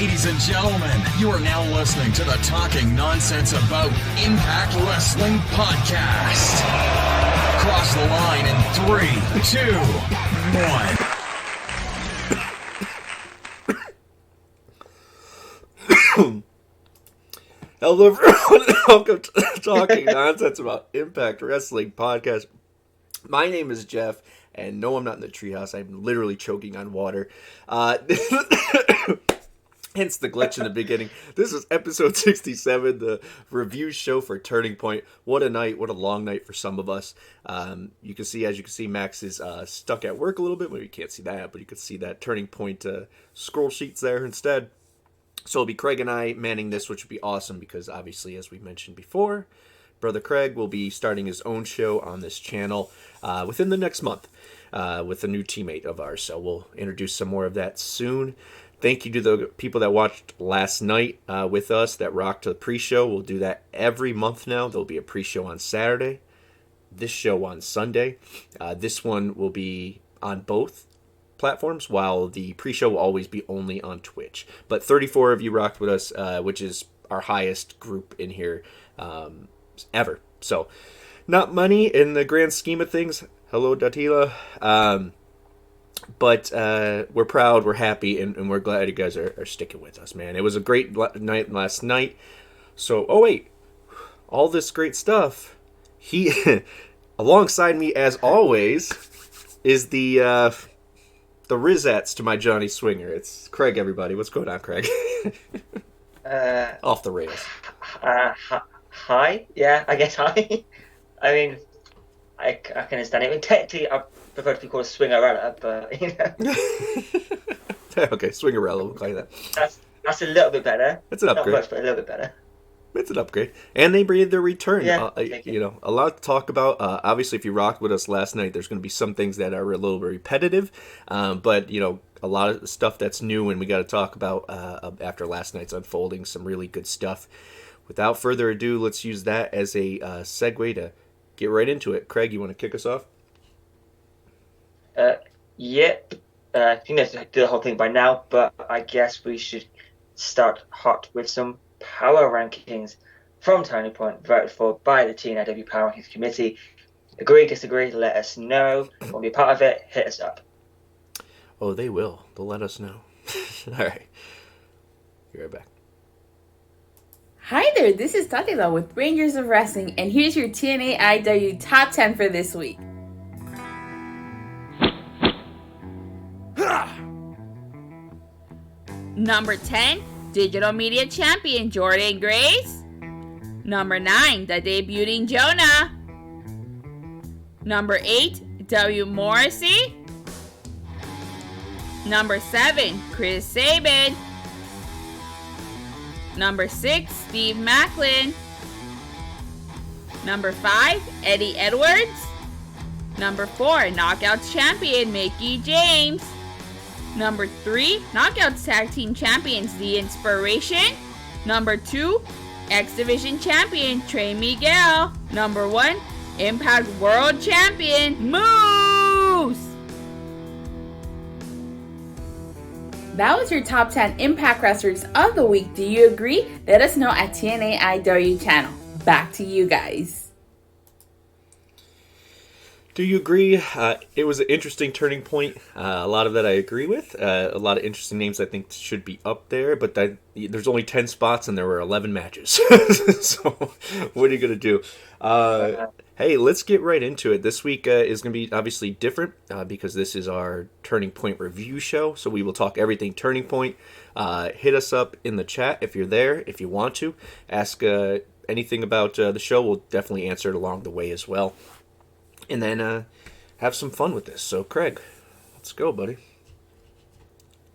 Ladies and gentlemen, you are now listening to the Talking Nonsense About Impact Wrestling podcast. Cross the line in 3, 2, 1. Hello everyone, welcome to the Talking Nonsense About Impact Wrestling podcast. My name is Jeff, and no, I'm not in the treehouse. I'm literally choking on water. Hence the glitch in the beginning. This is episode 67, the review show for Turning Point. What a night, what a long night for some of us. As you can see, Max is stuck at work a little bit. Well, you can't see that, but you can see that Turning Point scroll sheets there instead. So it'll be Craig and I manning this, which would be awesome because obviously, as we mentioned before, Brother Craig will be starting his own show on this channel within the next month with a new teammate of ours. So we'll introduce some more of that soon. Thank you to the people that watched last night with us that rocked the pre-show. We'll do that every month now. There'll be a pre-show on Saturday, this show on Sunday. This one will be on both platforms, while the pre-show will always be only on Twitch. But 34 of you rocked with us, which is our highest group in here ever. So, not money in the grand scheme of things. Hello, Datila. But we're proud, we're happy, and we're glad you guys are sticking with us, man. It was a great night last night. So, oh wait, all this great stuff. He, alongside me as always, is the Rizats to my Johnny Swinger. It's Craig, everybody. What's going on, Craig? Off the rails. Hi. Yeah, I guess hi. I mean, I can understand it. I mean, technically, I prefer to be called Swingerella, but, you know. Okay, Swingerella, we'll call you that. That's a little bit better. It's an upgrade. Not much, but a little bit better. It's an upgrade. And they made their return. Yeah, you know, a lot to talk about. Obviously, if you rocked with us last night, there's going to be some things that are a little bit repetitive. But, you know, a lot of stuff that's new and we got to talk about after last night's unfolding. Some really good stuff. Without further ado, let's use that as a segue to get right into it. Craig, you want to kick us off? Yep. I think that's do the whole thing by now, but I guess we should start hot with some power rankings from Turning Point, voted for by the TNAIW Power Rankings Committee. Agree, disagree, let us know. Want to be a part of it, hit us up. Oh, they will. They'll let us know. All right. Be right back. Hi there, this is Tatila with Rangers of Wrestling, and here's your TNAIW Top 10 for this week. Number 10, Digital Media Champion Jordan Grace. Number 9, the debuting JONAH. Number 8, W. Morrissey. Number 7, Chris Sabin. Number 6, Steve Macklin. Number 5, Eddie Edwards. Number 4, Knockouts Champion Mickey James. Number 3, Knockouts Tag Team Champions The Inspiration. Number 2, X Division Champion Trey Miguel. Number 1, Impact World Champion Moose. That was your top 10 Impact Wrestlers of the week. Do you agree? Let us know at TNAIW channel. Back to you guys. Do you agree? It was an interesting turning point. A lot of that I agree with. A lot of interesting names I think should be up there, but there's only 10 spots and there were 11 matches. So what are you going to do? Hey, let's get right into it. This week is going to be obviously different because this is our Turning Point review show. So we will talk everything Turning Point. Hit us up in the chat if you're there, if you want to. Ask anything about the show. We'll definitely answer it along the way as well. And then have some fun with this. So, Craig, let's go, buddy.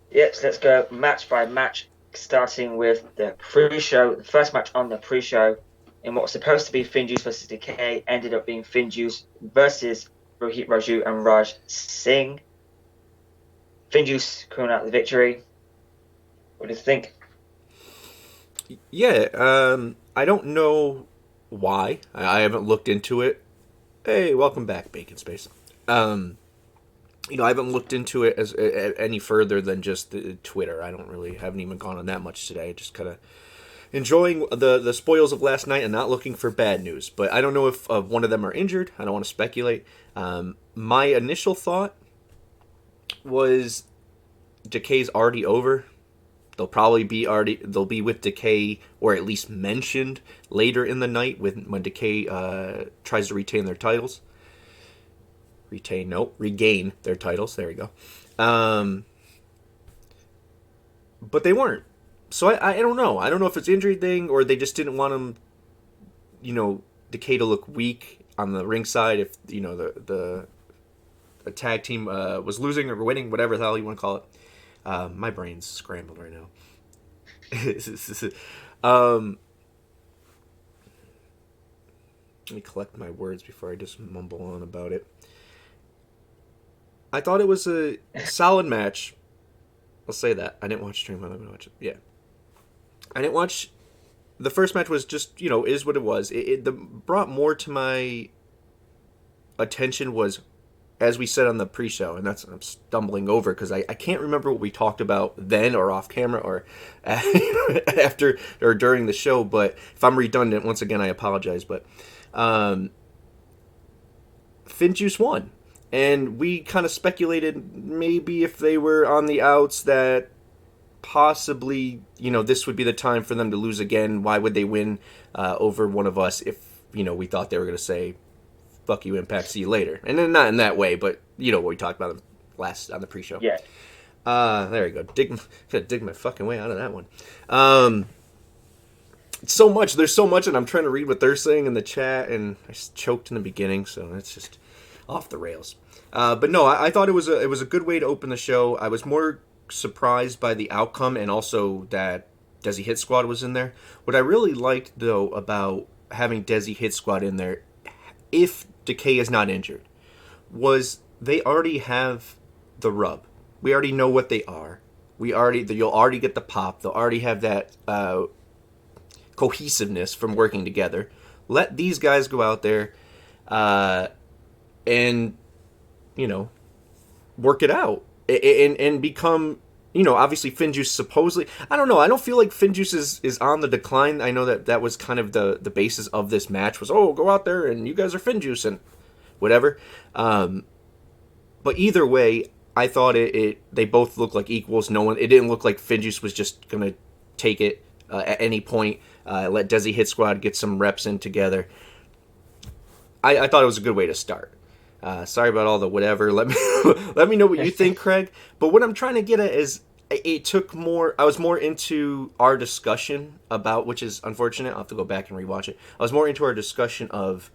Yep, so let's go match by match, starting with the pre-show. The first match on the pre-show, in what was supposed to be Finjuice versus Decay, ended up being Finjuice versus Rohit Raju and Raj Singh. Finjuice coming out the victory. What do you think? Yeah, I don't know why. I haven't looked into it. Hey, welcome back, Bacon Space. I haven't looked into it as any further than just the Twitter. Haven't even gone on that much today. Just kind of enjoying the spoils of last night and not looking for bad news. But I don't know if one of them are injured. I don't want to speculate. My initial thought was Decay's already over. They'll be with Decay, or at least mentioned later in the night when Decay tries to retain their titles. Regain their titles. There we go. But they weren't. So I don't know. I don't know if it's an injury thing or they just didn't want them, Decay to look weak on the ringside if, the tag team was losing or winning, whatever the hell you want to call it. My brain's scrambled right now. Let me collect my words before I just mumble on about it. I thought it was a solid match. I'll say that. I didn't watch Stream. I'm going to watch it. Yeah. I didn't watch... The first match was just, is what it was. It brought more to my attention was, as we said on the pre-show, and that's I'm stumbling over because I can't remember what we talked about then or off camera or after or during the show, but if I'm redundant, once again, I apologize, but Finjuice won. And we kind of speculated maybe if they were on the outs that possibly, this would be the time for them to lose again. Why would they win over one of us if, we thought they were going to say, fuck you, Impact, see you later. And then not in that way, but what we talked about last on the pre-show. Yeah. There you go. Dig my fucking way out of that one. So much. There's so much, and I'm trying to read what they're saying in the chat, and I choked in the beginning, so it's just off the rails. But no, I thought it was a good way to open the show. I was more surprised by the outcome and also that Desi Hit Squad was in there. What I really liked, though, about having Desi Hit Squad in there, if Decay is not injured, was they already have the rub. We already know what they are. You'll already get the pop. They'll already have that cohesiveness from working together. Let these guys go out there and work it out and become, obviously Finjuice supposedly, I don't know, I don't feel like Finjuice is on the decline. I know that was kind of the basis of this match was, go out there and you guys are Finjuice and whatever. But either way, I thought they both looked like equals. It didn't look like Finjuice was just going to take it at any point. Let Desi Hit Squad get some reps in together. I thought it was a good way to start. Sorry about all the whatever. Let me know what you think, Craig. But what I'm trying to get at is it took more. I was more into our discussion about, which is unfortunate. I'll have to go back and rewatch it. I was more into our discussion of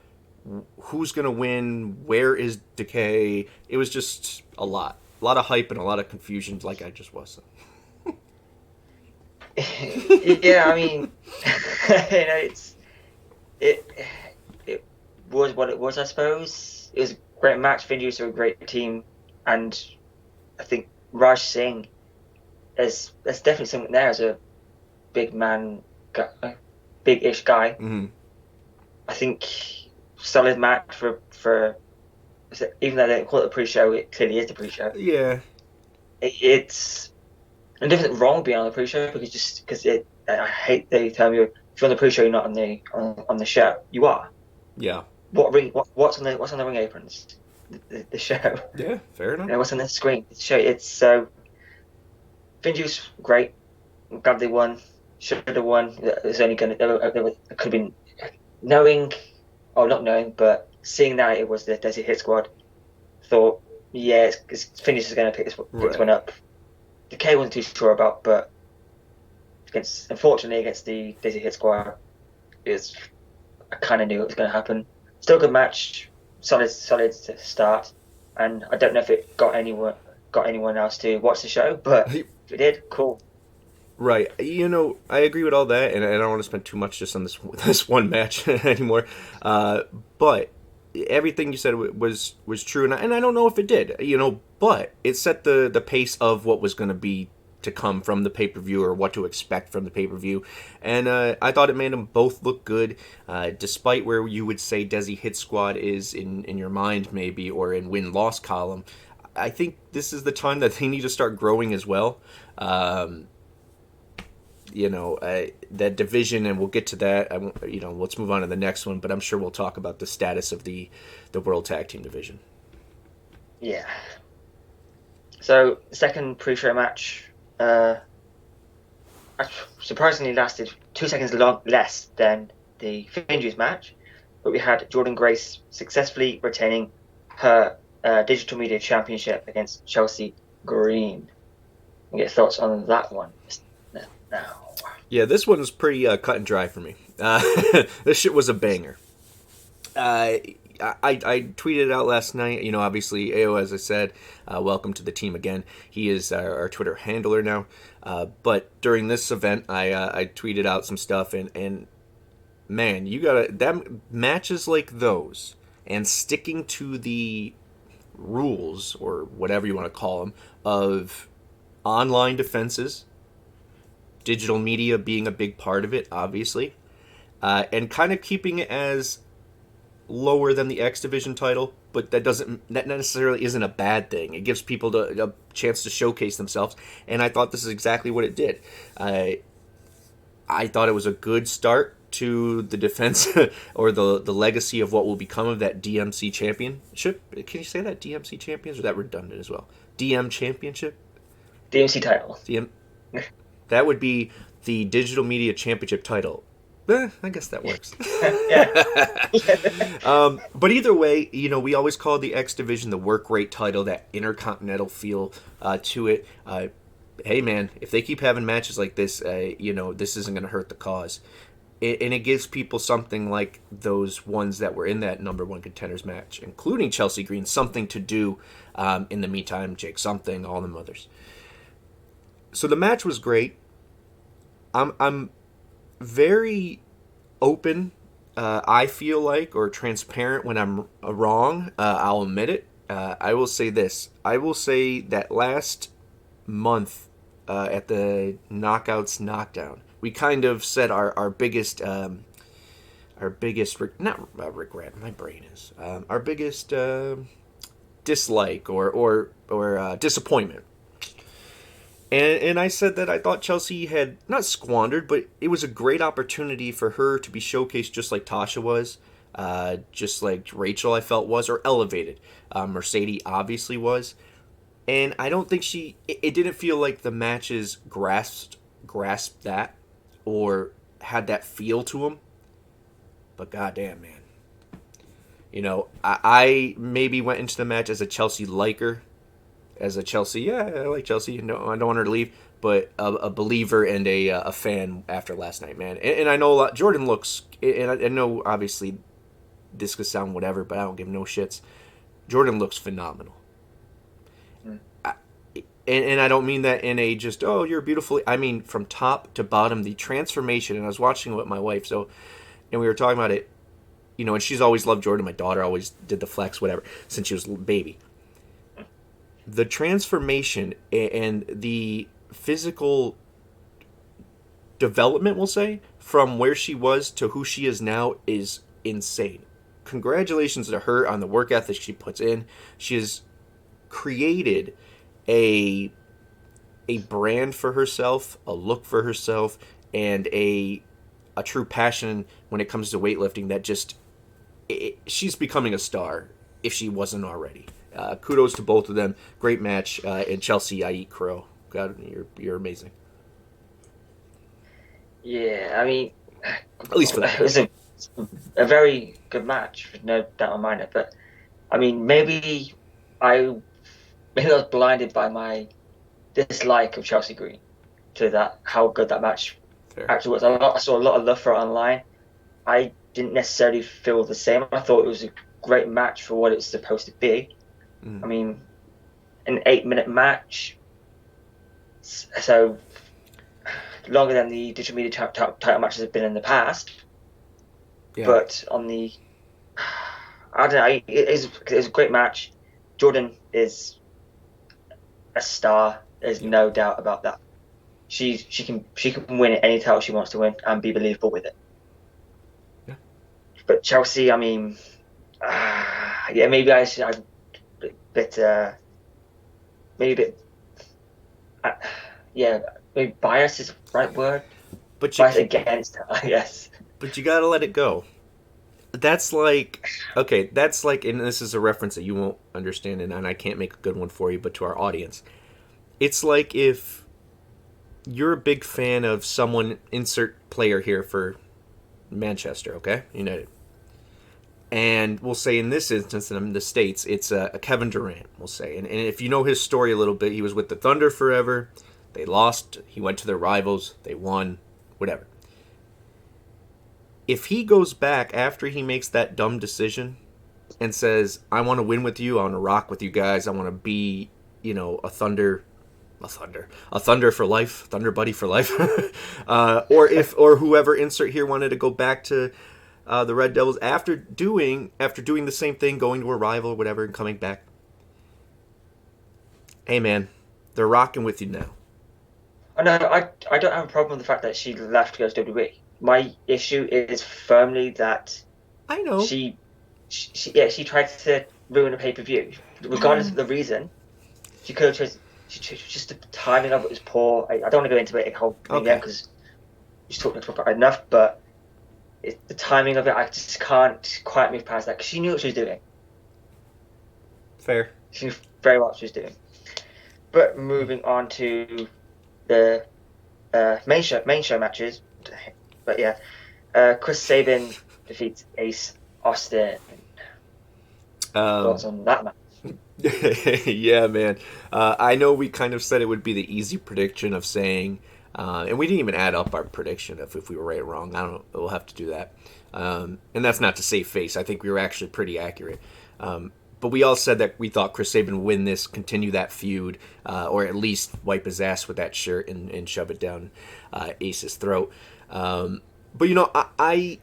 who's gonna win, where is Decay. It was just a lot of hype and a lot of confusion, like I just was. Yeah, I mean, it was what it was. I suppose it was a great match. Finjuice are a great team, and I think Raj Singh there's definitely something there as a big man, big-ish guy. Mm-hmm. I think solid match for even though they call it a pre-show, it clearly is the pre-show. Yeah, it's and nothing wrong being on the pre-show because I hate they tell you if you're on the pre-show you're not on the show. You are. Yeah. What's on the ring aprons? The show. Yeah, fair enough. What's on the screen? The show. It's so. Finjuice, great. I'm glad they won. Should have won. It was only going to. It could have been knowing, or not knowing, but seeing that it was the Desi Hit Squad. Thought, yeah, Finjuice is going to pick this one up. Decay wasn't too sure about, but unfortunately against the Desi Hit Squad, I kind of knew it was going to happen. Still a good match, solid to start, and I don't know if it got anyone else to watch the show, but if it did, cool. Right, I agree with all that, and I don't want to spend too much just on this one match anymore. But everything you said was true, and I don't know if it did, but it set the pace of what was going to be to come from the pay-per-view or what to expect from the pay-per-view. And I thought it made them both look good, despite where you would say Desi Hit Squad is in your mind maybe, or in win-loss column. I think this is the time that they need to start growing as well. That division, and we'll get to that. Let's move on to the next one, but I'm sure we'll talk about the status of the World Tag Team division. Yeah. So, second pre-show match, surprisingly lasted 2 seconds less than the Finjuice match, but we had Jordynne Grace successfully retaining her Digital Media Championship against Chelsea Green. Get thoughts on that one now. Yeah, this one was pretty cut and dry for me. This shit was a banger. I tweeted out last night, obviously, AO, as I said, welcome to the team again. He is our Twitter handler now. But during this event, I tweeted out some stuff, and man, matches like those, and sticking to the rules, or whatever you want to call them, of online defenses, digital media being a big part of it, obviously, and kind of keeping it as lower than the X Division title, but that necessarily isn't a bad thing. It gives people a chance to showcase themselves, and I thought this is exactly what it did. I thought it was a good start to the defense or the legacy of what will become of that DMC championship. Can you say that, DMC champions, or is that redundant as well? DM championship? DMC title. That would be the Digital Media Championship title. I guess that works. But either way, we always call the X Division the work rate title, that intercontinental feel to it. Hey, man, if they keep having matches like this, this isn't going to hurt the cause. And it gives people something like those ones that were in that number one contenders match, including Chelsea Green, something to do in the meantime, Jake something, all them others. So the match was great. I'm very open, I feel like, or transparent when I'm wrong. I'll admit it. I will say this. I will say that last month at the Knockouts Knockdown, we kind of said our biggest not regret, my brain is, our biggest dislike or disappointment. And I said that I thought Chelsea had not squandered, but it was a great opportunity for her to be showcased just like Tasha was, just like Rachel I felt was, or elevated. Mercedes obviously was. And I don't think it didn't feel like the matches grasped that or had that feel to them. But goddamn, man. I maybe went into the match as a Chelsea liker. As a Chelsea, I like Chelsea. No, I don't want her to leave, but a believer and a fan after last night, man. And I know a lot. Jordynne looks, and I know obviously this could sound whatever, but I don't give no shits. Jordynne looks phenomenal. And I don't mean that in a just, oh, you're beautiful. I mean from top to bottom, the transformation. And I was watching it with my wife, and we were talking about it, and she's always loved Jordynne. My daughter always did the flex, whatever, since she was a baby. The transformation and the physical development, we'll say, from where she was to who she is now is insane. Congratulations to her on the work ethic she puts in. She has created a brand for herself, a look for herself, and a true passion when it comes to weightlifting that just... she's becoming a star if she wasn't already. Kudos to both of them. Great match. And Chelsea, I eat crow. God, you're amazing. Yeah, I mean, at least for that. It was a very good match, no doubt in my mind. But I mean, maybe I was blinded by my dislike of Chelsea Green to that, how good that match actually was. I saw a lot of love for it online. I didn't necessarily feel the same. I thought it was a great match for what it's supposed to be. I mean, an 8-minute match, so longer than the Digital Media title matches have been in the past. Yeah. But on the, I don't know, it was a great match. Jordynne is a star. There's no doubt about that. She can win any title she wants to win and be believable with it. Yeah. But Chelsea, I mean, maybe I bit maybe a bit, maybe bias is the right word. But Bias against her, I guess. But you gotta let it go. That's like, okay, that's like, and this is a reference that you won't understand, and I can't make a good one for you, but to our audience, it's like if you're a big fan of someone, insert player here for Manchester, okay, United, and we'll say in this instance, in the States, it's a Kevin Durant, we'll say, and if you know his story a little bit, he was with the Thunder forever, they lost, he went to their rivals, they won, whatever. If he goes back after he makes that dumb decision and says, I want to win with you, I want to rock with you guys, I want to be, a Thunder for life, Thunder buddy for life, or whoever insert here wanted to go back to the Red Devils after doing the same thing, going to a rival or whatever and coming back. Hey man, they're rocking with you now. Oh, no, I don't have a problem with the fact that she left to go to WWE. My issue is firmly that I know she tried to ruin a pay-per-view, regardless of the reason. She could have just the timing of it was poor. I don't want to go into it whole thing yet because we just talked about it enough. But the timing of it, I just can't quite move past that because she knew what she was doing. Fair. She knew very well what she was doing. But moving on to the main show matches. But yeah, Chris Sabin defeats Ace Austin. Thoughts on that match? Yeah, man. I know we kind of said it would be the easy prediction of saying, and we didn't even add up our prediction if we were right or wrong. I don't know. We'll have to do that. And that's not to save face. I think we were actually pretty accurate. But we all said that we thought Chris Sabin would win this, continue that feud, or at least wipe his ass with that shirt and shove it down Ace's throat. But I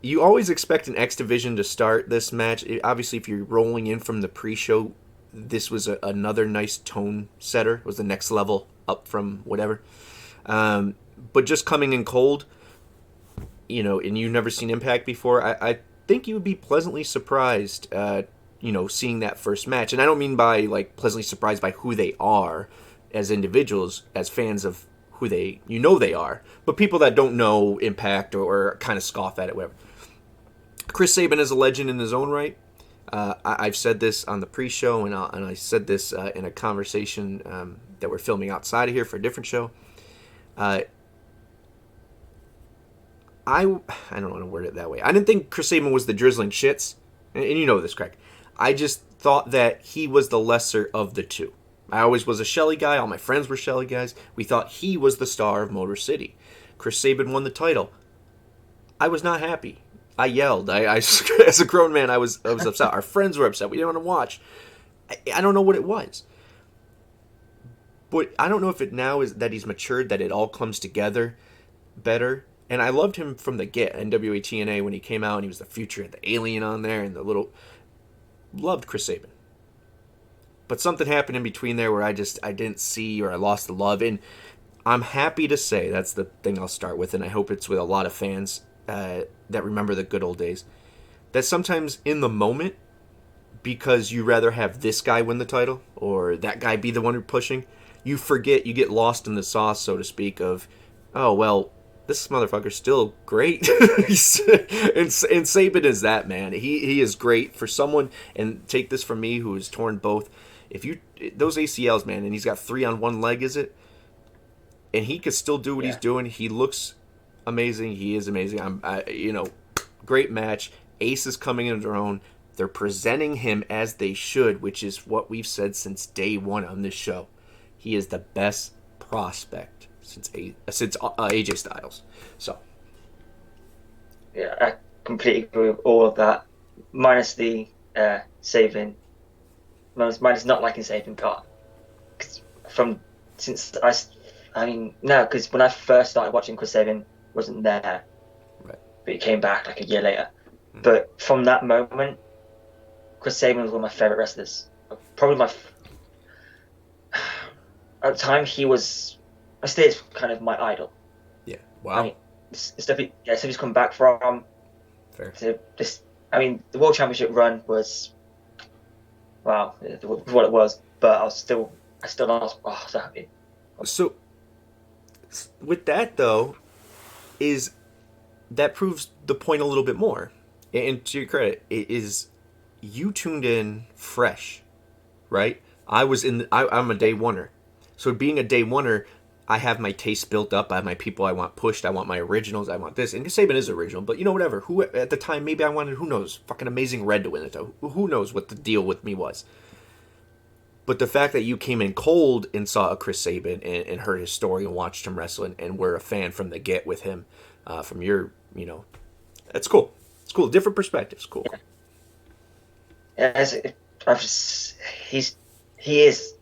you always expect an X Division to start this match. Obviously, if you're rolling in from the pre-show, this was another nice tone setter. It was the next level up from whatever. But just coming in cold, and you've never seen Impact before, I think you would be pleasantly surprised, seeing that first match. And I don't mean by like pleasantly surprised by who they are as individuals, as fans of who they are, but people that don't know Impact or kind of scoff at it, whatever. Chris Sabin is a legend in his own right. I've said this on the pre-show, and I said this in a conversation that we're filming outside of here for a different show. I don't want to word it that way. I didn't think Chris Sabin was the drizzling shits, and you know this, Craig. I just thought that he was the lesser of the two. I always was a Shelley guy. All my friends were Shelley guys. We thought he was the star of Motor City. Chris Sabin won the title. I was not happy. I yelled. I as a grown man, I was upset. Our friends were upset. We didn't want to watch. I don't know what it was. But I don't know if it now is that he's matured, that it all comes together better. And I loved him from the get. NWA TNA when he came out and he was the Future, the alien on there and the little... Loved Chris Sabin. But something happened in between there where I didn't see, or I lost the love. And I'm happy to say, that's the thing I'll start with, and I hope it's with a lot of fans that remember the good old days, that sometimes in the moment, because you rather have this guy win the title or that guy be the one who's pushing, you forget, you get lost in the sauce, so to speak, of, oh, well, this motherfucker's still great. and Sabin is that, man. He is great for someone, and take this from me who is torn both. If you, those ACLs, man, and he's got 3 on one leg, is it? And he could still do what he's doing. He looks amazing. He is amazing. Great match. Ace is coming into their own. They're presenting him as they should, which is what we've said since day one on this show. He is the best prospect since AJ Styles. So, yeah, I completely agree with all of that, minus the Sabin, minus not liking Sabin part. Because when I first started watching, Chris Sabin wasn't there, right? But he came back like a year later. Mm-hmm. But from that moment, Chris Sabin was one of my favorite wrestlers. Probably at the time he was. I still is kind of my idol. Yeah. Wow. Stuff he's come back from. Fair. To this, the World Championship run was, wow, what it was. But I was still I still lost. Oh, so happy. So, with that though, is that proves the point a little bit more. And to your credit, it is you tuned in fresh, right? I'm a day oneer. So being a day oneer, I have my taste built up. I have my people I want pushed. I want my originals. I want this. And Saban is original, but whatever. Who at the time, maybe I wanted, who knows, fucking Amazing Red to win it though. Who knows what the deal with me was. But the fact that you came in cold and saw a Chris Sabin and heard his story and watched him wrestle and were a fan from the get with him, from your, that's cool. It's cool. Different perspectives. Cool. Yeah, he is,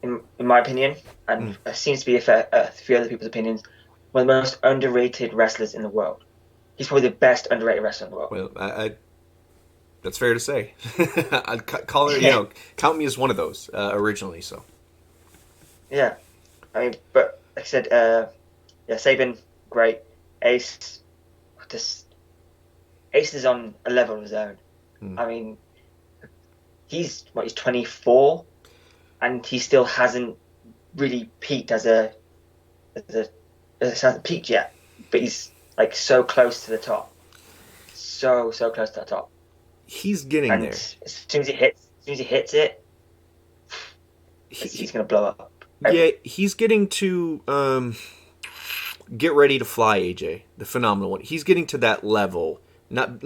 in my opinion, and it seems to be a few other people's opinions, one of the most underrated wrestlers in the world. He's probably the best underrated wrestler in the world. Well, I that's fair to say. I'd call it, count me as one of those originally. So. Yeah, I mean, but like I said, Sabin, great. Ace is on a level of his own. I mean, he's 24, and he still hasn't really peaked hasn't peaked yet. But he's like so close to the top, so close to the top. He's getting there. As soon as he hits it, he's gonna blow up. Yeah, he's getting to get ready to fly, AJ, the phenomenal one. He's getting to that level, not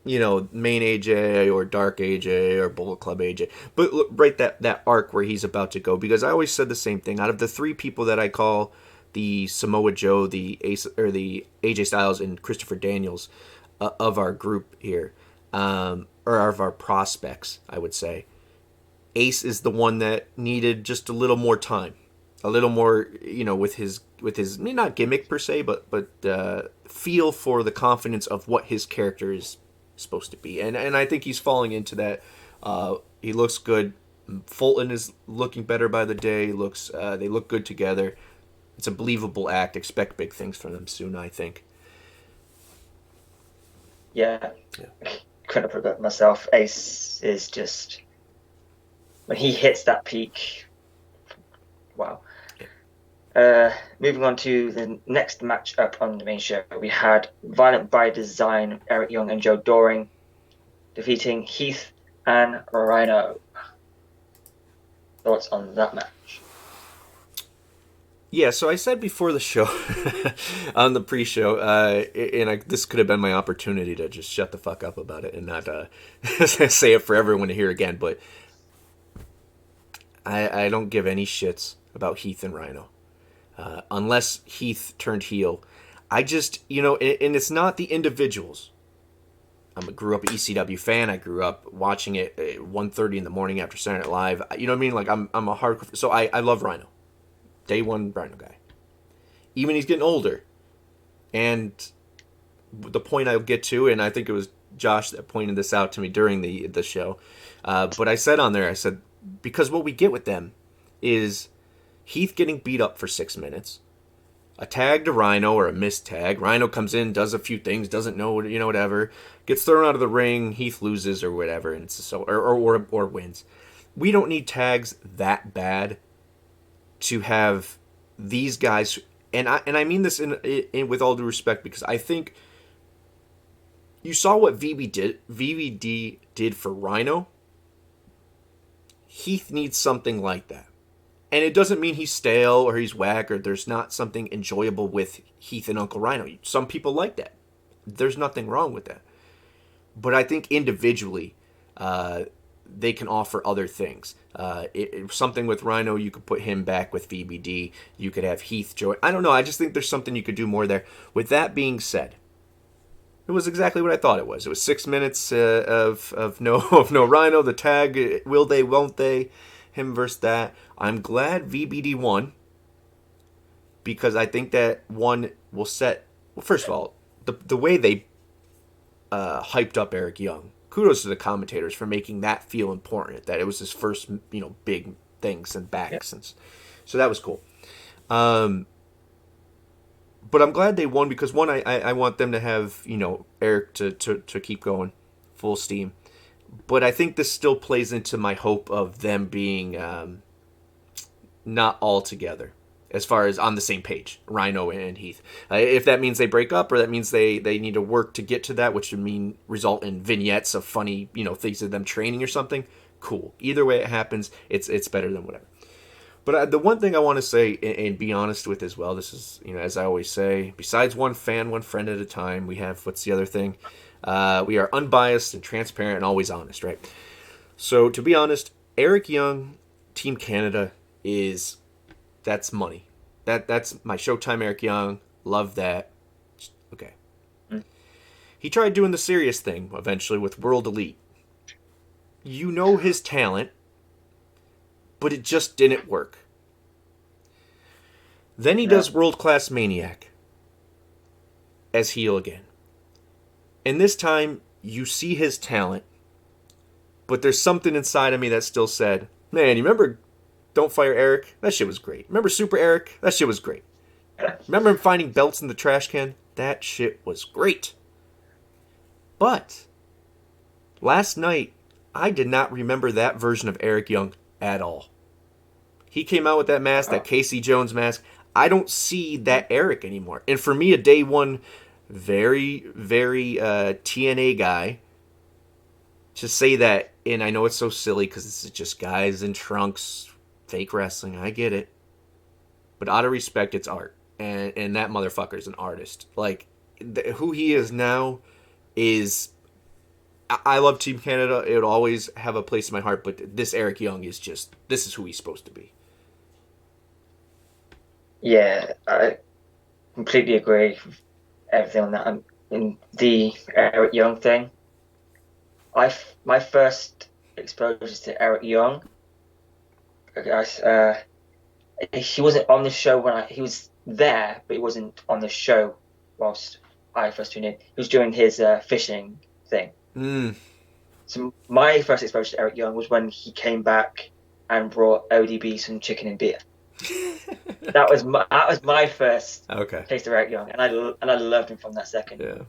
main AJ or dark AJ or Bullet Club AJ, but look, right that arc where he's about to go. Because I always said the same thing. Out of the three people that I call the Samoa Joe, the Ace, or the AJ Styles, and Christopher Daniels of our group here, or of our prospects, I would say, Ace is the one that needed just a little more time, a little more, with his not gimmick per se, but feel for the confidence of what his character is supposed to be, and I think he's falling into that. He looks good. Fulton is looking better by the day. They look good together. It's a believable act. Expect big things from them soon, I think. Yeah. Couldn't have forgotten myself. Ace is just, when he hits that peak, wow. Moving on to the next match up on the main show, we had Violent by Design, Eric Young and Joe Doring defeating Heath and Rhino. Thoughts on that match? Yeah, so I said before the show, on the pre-show, and this could have been my opportunity to just shut the fuck up about it and not say it for everyone to hear again, but I don't give any shits about Heath and Rhino. Unless Heath turned heel. I just, and it's not the individuals. I grew up an ECW fan. I grew up watching it at 1:30 in the morning after Saturday Night Live. You know what I mean? Like, I'm a hardcore... So I love Rhino. Day one Rhino guy. Even he's getting older. And the point I'll get to, and I think it was Josh that pointed this out to me during the show, but I said on there, because what we get with them is Heath getting beat up for 6 minutes, a tag to Rhino or a missed tag. Rhino comes in, does a few things, doesn't know, whatever, gets thrown out of the ring, Heath loses or whatever, and it's or wins. We don't need tags that bad to have these guys, and I mean this in with all due respect, because I think you saw what VVD did for Rhino. Heath needs something like that. And it doesn't mean he's stale or he's whack or there's not something enjoyable with Heath and Uncle Rhino. Some people like that. There's nothing wrong with that. But I think individually, they can offer other things. Something with Rhino, you could put him back with VBD. You could have Heath join. I don't know. I just think there's something you could do more there. With that being said, it was exactly what I thought it was. It was 6 minutes of no Rhino. The tag, will they, won't they? Him versus that. I'm glad VBD won, because I think that one will set... Well, first of all, the way they hyped up Eric Young, kudos to the commentators for making that feel important, that it was his first big thing since back since. So that was cool. But I'm glad they won, because one, I want them to have Eric to keep going full steam. But I think this still plays into my hope of them being not all together as far as on the same page, Rhino and Heath. If that means they break up, or that means they need to work to get to that, which would result in vignettes of funny, things of them training or something, cool. Either way it happens, it's better than whatever. But the one thing I want to say and be honest with as well, this is, as I always say, besides one fan, one friend at a time, we have, what's the other thing? We are unbiased and transparent and always honest, right? So to be honest, Eric Young, Team Canada that's money. That's my Showtime Eric Young. Love that. Okay. He tried doing the serious thing eventually with World Elite. His talent, but it just didn't work. Then he does World Class Maniac as heel again. And this time, you see his talent, but there's something inside of me that still said, man, you remember Don't Fire Eric? That shit was great. Remember Super Eric? That shit was great. Remember him finding belts in the trash can? That shit was great. But last night, I did not remember that version of Eric Young at all. He came out with that mask, that Casey Jones mask. I don't see that Eric anymore. And for me, a day one, very, very TNA guy, to say that, and I know it's so silly because this is just guys in trunks, fake wrestling, I get it. But out of respect, it's art. And that motherfucker's an artist. Like, who he is now is... I love Team Canada. It would always have a place in my heart, but this Eric Young is just... This is who he's supposed to be. Yeah, I completely agree with everything on that. In the Eric Young thing, my first exposure to Eric Young, he wasn't on the show when he was there, but he wasn't on the show whilst I first tuned in. He was doing his fishing thing. So my first exposure to Eric Young was when he came back and brought ODB some chicken and beer. that was my first taste of Eric Young, and I loved him from that second. Yeah.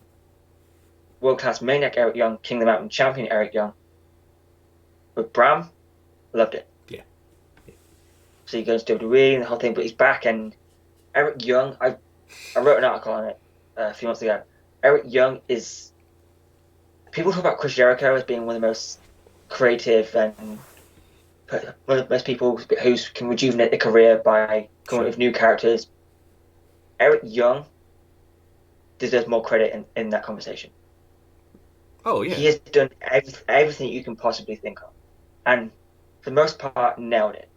World Class Maniac Eric Young, King of the Mountain Champion Eric Young. With Bram, loved it. Yeah. So he goes to WWE and the whole thing, but he's back, and Eric Young, I wrote an article on it a few months ago. Eric Young is... People talk about Chris Jericho as being one of the most creative and one of the most people who can rejuvenate their career by coming up with new characters. Eric Young deserves more credit in that conversation. Oh, yeah. He has done everything you can possibly think of. And for the most part, nailed it.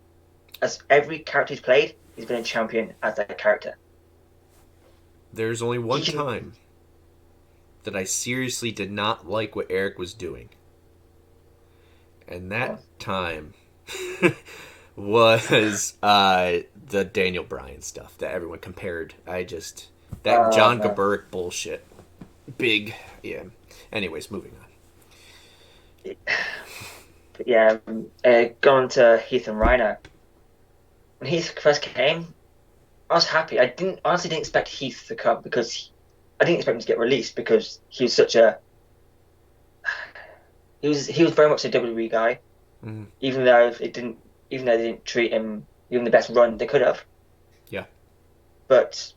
As every character he's played, he's been a champion as that character. There's only one time that I seriously did not like what Eric was doing. And that time was the Daniel Bryan stuff that everyone compared. John Gaburick bullshit. Big, yeah. Anyways, moving on. Yeah, going to Heath and Rhino. When Heath first came, I was happy. I honestly didn't expect Heath to come because I didn't expect him to get released because he was such a... He was very much a WWE guy, even though they didn't treat him even the best run they could have. Yeah. But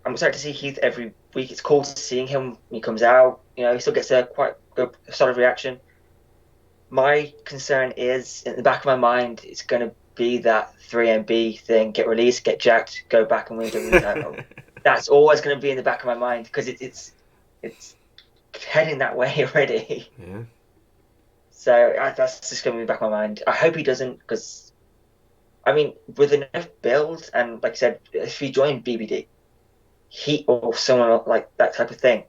I'm excited to see Heath every week. It's cool seeing him when he comes out. He still gets a quite good, solid reaction. My concern is, in the back of my mind, it's going to be that 3MB thing: get released, get jacked, go back and win the WWE title. That's always going to be in the back of my mind because it's heading that way already. Yeah. So that's just going to be in the back of my mind. I hope he doesn't, because, with enough build, and like I said, if he joined BBD, he or someone like that type of thing,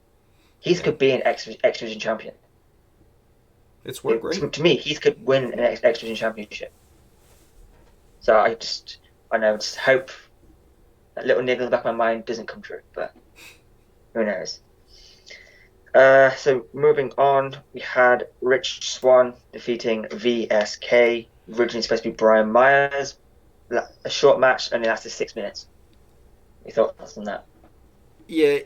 Heath could be an X Division champion. It's worked great. To me, Heath could win an X Division championship. So I just hope that little niggle in the back of my mind doesn't come true, but who knows. So moving on, we had Rich Swann defeating VSK. Originally supposed to be Brian Myers. A short match, only lasted 6 minutes. What are your thoughts on that? Yeah,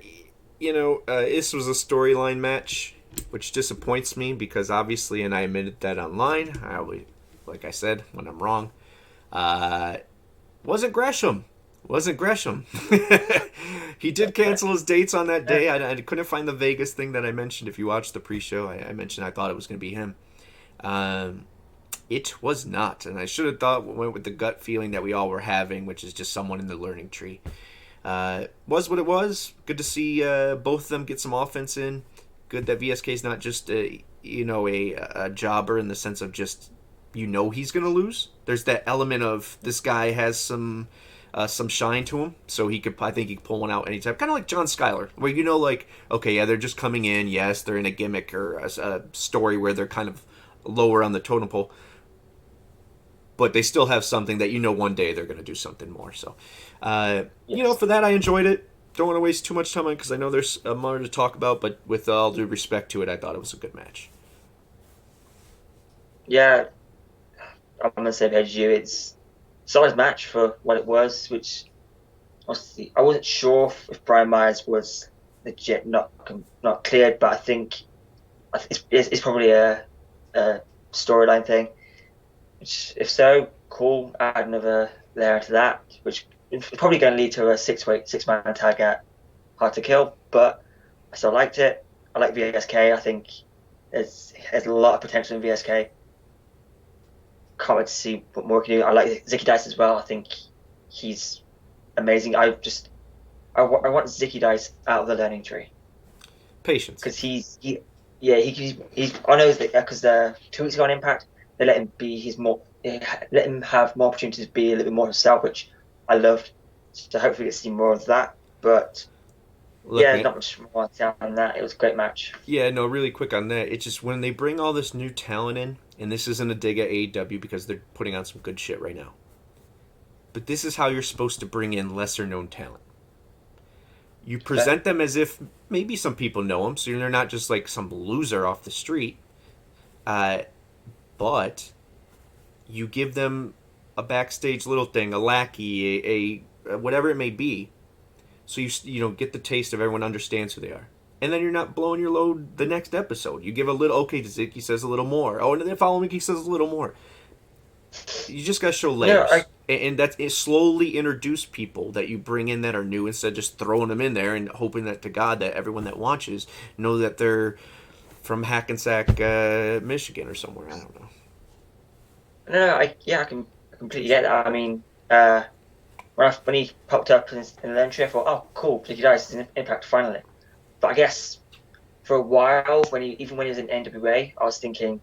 this was a storyline match, which disappoints me because obviously, and I admitted that online, like I said, when I'm wrong, Wasn't Gresham. He did cancel his dates on that day. I couldn't find the Vegas thing that I mentioned. If you watched the pre-show, I mentioned I thought it was going to be him. It was not, and I should have went with the gut feeling that we all were having, which is just someone in the learning tree. Was what it was. Good to see both of them get some offense in. Good that VSK is not just a jobber in the sense of just he's going to lose. There's that element of this guy has some shine to him, so I think he could pull one out anytime. Kind of like John Skyler, where they're just coming in. Yes, they're in a gimmick or a story where they're kind of lower on the totem pole, but they still have something that one day they're going to do something more. So, for that I enjoyed it. Don't want to waste too much time on it because I know there's more to talk about, but with all due respect to it, I thought it was a good match. Yeah, I'm on the same page as you. It's a solid match for what it was, which honestly, I wasn't sure if Brian Myers was legit, not cleared, but I think it's probably a storyline thing. Which, if so, cool. Add another layer to that, which is probably going to lead to a six-man tag at Hard to Kill, but I still liked it. I like VSK. I think there's a lot of potential in VSK. Can't wait to see what more he can do. I like Zicky Dice as well. I think he's amazing. I want Zicky Dice out of the learning tree. Patience. Because he's I know that because 2 weeks ago on Impact, they let him have more opportunities to be a little bit more himself, which I loved. So hopefully we get to see more of that. But look, man, not much more to say on that. It was a great match. Yeah, no, really quick on that. It's just when they bring all this new talent in, and this isn't a dig at AEW because they're putting on some good shit right now. But this is how you're supposed to bring in lesser known talent. You present them as if maybe some people know them, so they're not just like some loser off the street. But you give them a backstage little thing, a lackey, a whatever it may be, so you get the taste of everyone understands who they are. And then you're not blowing your load the next episode. You give a little, Zicky says a little more. Oh, and then the following week he says a little more. You just got to show layers. And that's slowly introduce people that you bring in that are new instead of just throwing them in there and hoping that to God that everyone that watches know that they're from Hackensack, Michigan or somewhere. I don't know. No, I can completely get that. I mean, when he popped up in the entry, I thought, oh, cool, Zicky Dice is in Impact finally. But I guess for a while, when he was in NWA, I was thinking,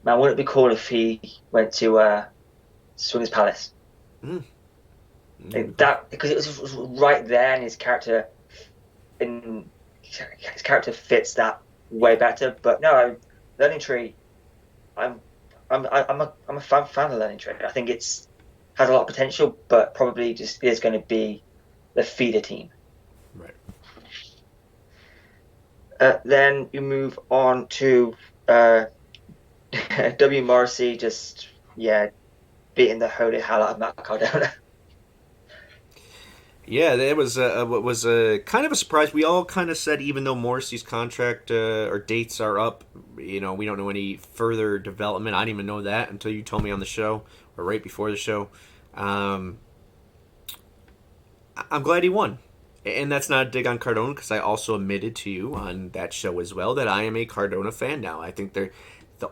man, wouldn't it be cool if he went to Swingers Palace? That because it was right there, and his character fits that way better. But no, Learning Tree, I'm a fan of the Learning Tree. I think has a lot of potential, but probably just is going to be the feeder team. Right. Then you move on to W. Morrissey, just beating the holy hell out of Matt Cardona. Yeah, that was a kind of a surprise. We all kind of said, even though Morrissey's contract or dates are up, we don't know any further development. I didn't even know that until you told me on the show or right before the show. I'm glad he won. And that's not a dig on Cardona, because I also admitted to you on that show as well that I am a Cardona fan now. I think the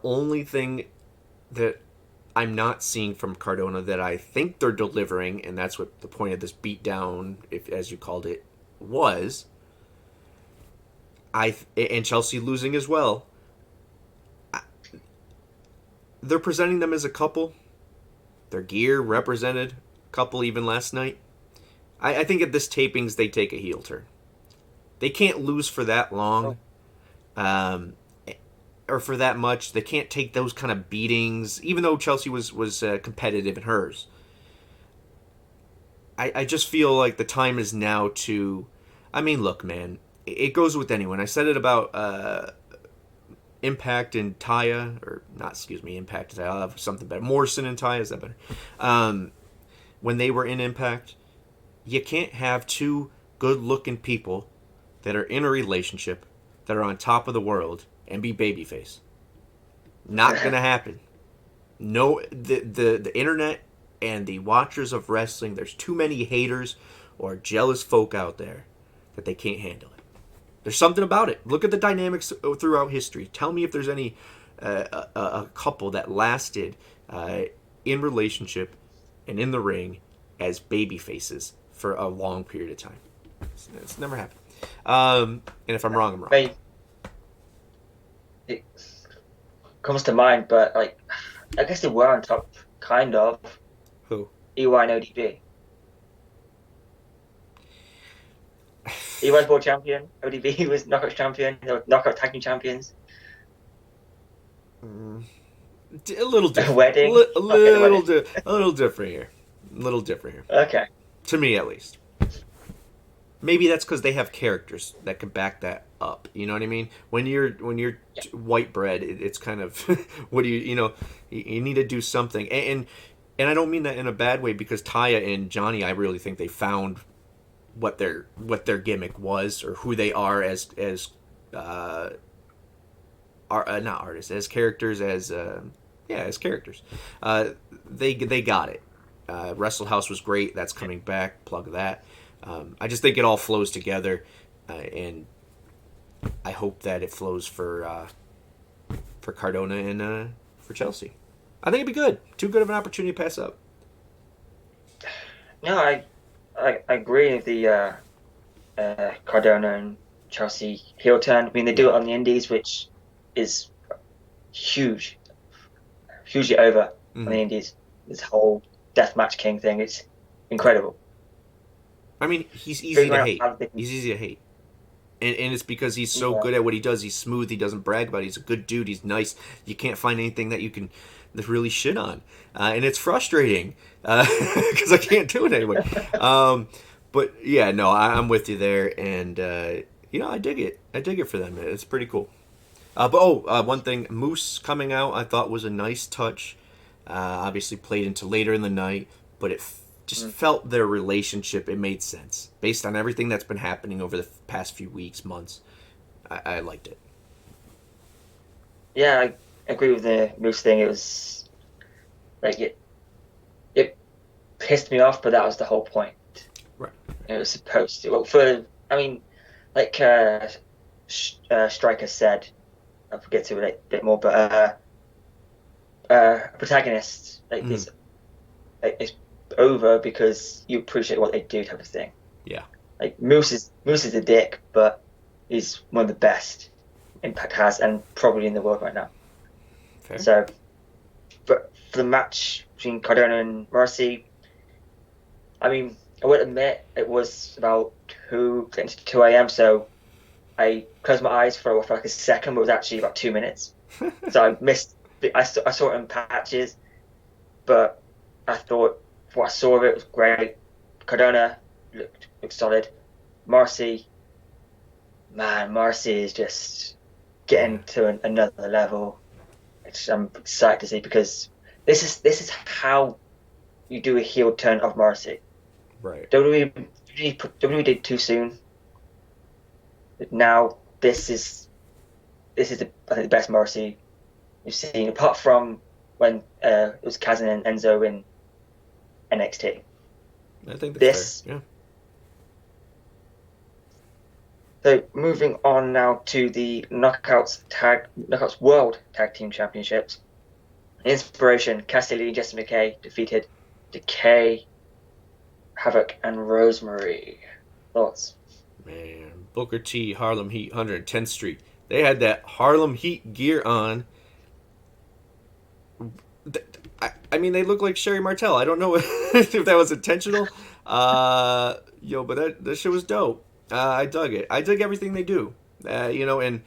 only thing that I'm not seeing from Cardona that I think they're delivering, and that's what the point of this beatdown, as you called it, was, and Chelsea losing as well, they're presenting them as a couple. Their gear represented a couple even last night. I think at this tapings they take a heel turn. They can't lose for that long, or for that much. They can't take those kind of beatings, even though Chelsea was competitive in hers. I just feel like the time is now to... I mean, look, man, it goes with anyone. I said it about Impact and Taya, or not, excuse me, Impact. I'll have something better. Morrison and Taya, is that better? When they were in Impact... You can't have two good-looking people that are in a relationship that are on top of the world and be babyface. Not gonna happen. No, the internet And the watchers of wrestling, there's too many haters or jealous folk out there that they can't handle it. There's something about it. Look at the dynamics throughout history. Tell me if there's any a couple that lasted in relationship and in the ring as baby faces for a long period of time. It's never happened. And if I'm wrong, I'm wrong. It comes to mind, but like, I guess they were on top, kind of. Who? EY and ODB. EY was world champion. ODB was knockout champion. They were knockout tag team champions. A little different. Wedding. A little different here. A little different here. Okay. To me, at least. Maybe that's because they have characters that can back that up. You know what I mean? When you're white bread, it's kind of what do you need to do something. And I don't mean that in a bad way, because Taya and Johnny, I really think they found what their gimmick was, or who they are as not artists, as characters, as characters. They got it. Wrestle House was great. That's coming back. Plug that. I just think it all flows together, and I hope that it flows for Cardona and for Chelsea. I think it'd be good. Too good of an opportunity to pass up. No, I agree with the Cardona and Chelsea heel turn. I mean, they do it on the Indies, which is hugely over on the Indies. This whole Deathmatch King thing, it's incredible. I mean, he's easy to hate. He's easy to hate. And it's because he's so good at what he does. He's smooth. He doesn't brag about it. He's a good dude. He's nice. You can't find anything that you can really shit on. And it's frustrating because I can't do it anyway. But, yeah, no, I'm with you there. And, I dig it. I dig it for them. It's pretty cool. One thing. Moose coming out I thought was a nice touch. Obviously played into later in the night. But it just felt their relationship. It made sense. Based on everything that's been happening over the past few weeks, months. I liked it. Yeah, I agree with the Moose thing. It was like it pissed me off, but that was the whole point. Right. It was supposed to. Well, Stryker said, I'll forget to relate a bit more, but a protagonist is over because you appreciate what they do, type of thing. Yeah. Like Moose is a dick, but he's one of the best Impact has, and probably in the world right now. Fair. So, but for the match between Cardona and Morrissey, I mean, I would admit it was about 2 a.m. So I closed my eyes for like a second, but it was actually about 2 minutes. So I missed. I saw it in patches, but I thought what I saw of it was great. Cardona looked solid. Morrissey is just getting to another level. I'm excited to see, because this is how you do a heel turn of Morrissey. Right. WWE did too soon. But now this is I think the best Morrissey we've seen, apart from when it was Kazan and Enzo in NXT. I think that's fair. Yeah. So moving on now to the Knockouts World Tag Team Championships. Inspiration, Cassie Lee and Jessie McKay defeated Decay, Havoc, and Rosemary. Thoughts? Man, Booker T, Harlem Heat, 110th Street. They had that Harlem Heat gear on. I mean, they look like Sherry Martel. I don't know if that was intentional. But that shit was dope. I dug it. I dig everything they do. And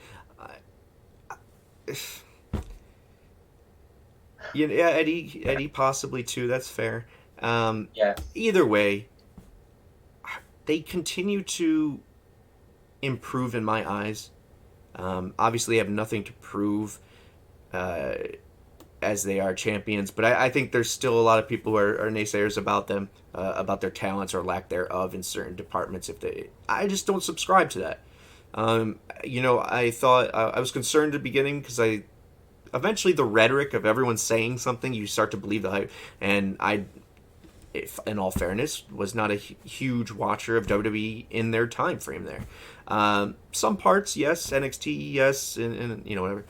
Eddie possibly too. That's fair. Yeah. Either way, they continue to improve in my eyes. Obviously, have nothing to prove as they are champions, but I think there's still a lot of people who are naysayers about them, about their talents or lack thereof in certain departments. I just don't subscribe to that. I thought I was concerned at the beginning because eventually the rhetoric of everyone saying something, you start to believe the hype, and if, in all fairness, was not a huge watcher of WWE in their time frame there. Some parts, yes, NXT, yes, and you know, whatever.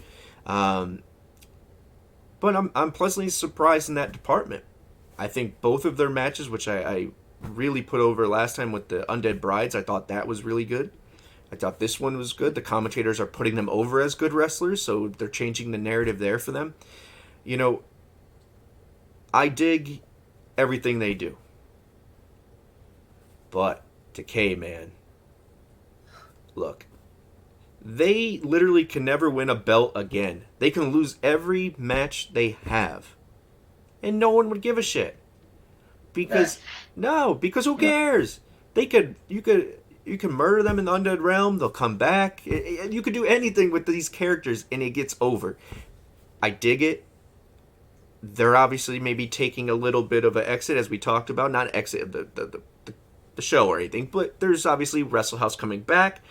But I'm pleasantly surprised in that department. I think both of their matches, which I really put over last time with the Undead Brides, I thought that was really good. I thought this one was good. The commentators are putting them over as good wrestlers, so they're changing the narrative there for them. You know, I dig everything they do. But Decay, man. Look. They literally can never win a belt again. They can lose every match they have. And no one would give a shit. Because because who cares? You can murder them in the Undead Realm, they'll come back. You could do anything with these characters and it gets over. I dig it. They're obviously maybe taking a little bit of an exit, as we talked about. Not exit of the show or anything, but there's obviously Wrestle House coming back.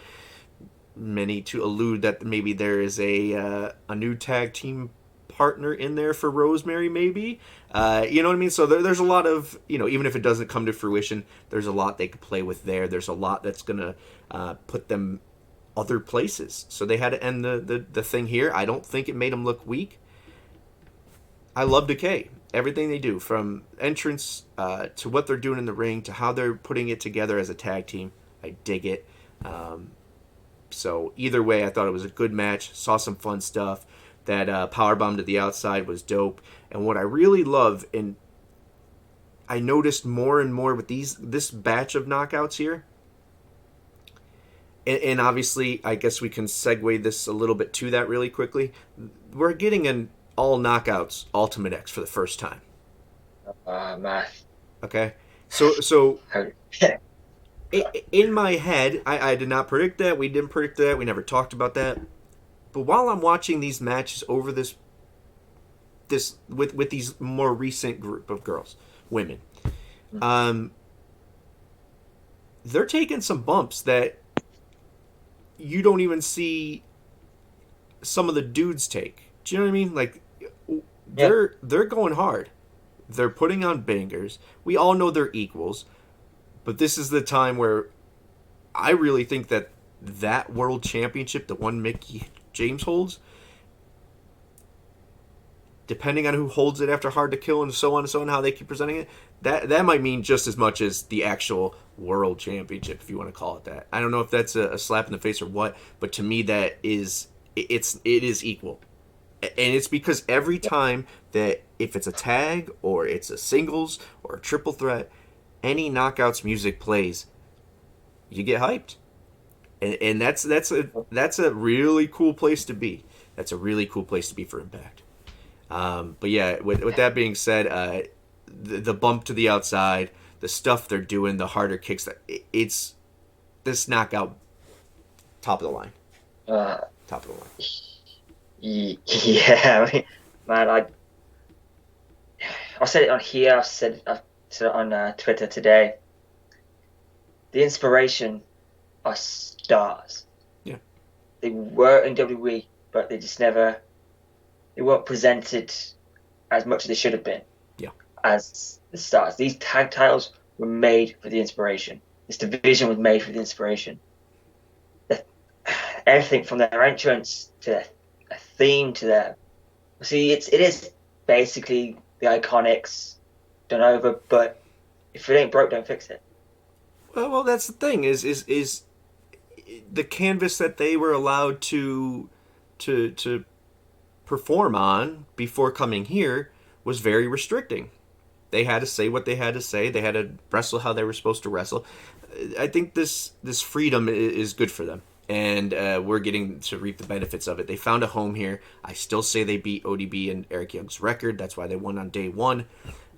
Many to allude that maybe there is a new tag team partner in there for Rosemary, maybe. You know what I mean? So there's a lot of, you know, even if it doesn't come to fruition, there's a lot they could play with there. There's a lot that's going to put them other places. So they had to end the thing here. I don't think it made them look weak. I love Decay. Everything they do, from entrance to what they're doing in the ring to how they're putting it together as a tag team. I dig it. So either way, I thought it was a good match. Saw some fun stuff. That powerbomb to the outside was dope. And what I really love, and I noticed more and more with this batch of knockouts here, and obviously I guess we can segue this a little bit to that really quickly. We're getting an all knockouts Ultimate X for the first time. Man. Okay, so in my head, I did not predict that. We didn't predict that. We never talked about that. But while I'm watching these matches over this with these more recent group of girls, women, they're taking some bumps that you don't even see some of the dudes take. Do you know what I mean? Like they're going hard. They're putting on bangers. We all know they're equals, but this is the time where I really think that world championship, the one Mickey James holds, depending on who holds it after Hard to Kill and so on, how they keep presenting it, that might mean just as much as the actual world championship, if you want to call it that. I don't know if that's a slap in the face or what, but to me it is equal. And it's because every time that, if it's a tag or it's a singles or a triple threat, any knockouts music plays, you get hyped. And that's a really cool place to be. That's a really cool place to be for Impact. But yeah, with that being said, the bump to the outside, the stuff they're doing, the harder kicks, it's this knockout top of the line. Top of the line. Yeah, I mean, man, I said it on here. I said it on Twitter today. The Inspiration are stars. Yeah. They were in WWE, but they weren't presented as much as they should have been. Yeah. As the stars. These tag titles were made for the Inspiration. This division was made for the Inspiration. Everything from their entrance to a theme to their... See, it is basically the Iconics done over, but if it ain't broke, don't fix it. Well, that's the thing, is the canvas that they were allowed to perform on before coming here was very restricting. They had to say what they had to say. They had to wrestle how they were supposed to wrestle. I think this freedom is good for them, and we're getting to reap the benefits of it. They found a home here. I still say they beat ODB and Eric Young's record. That's why they won on day one.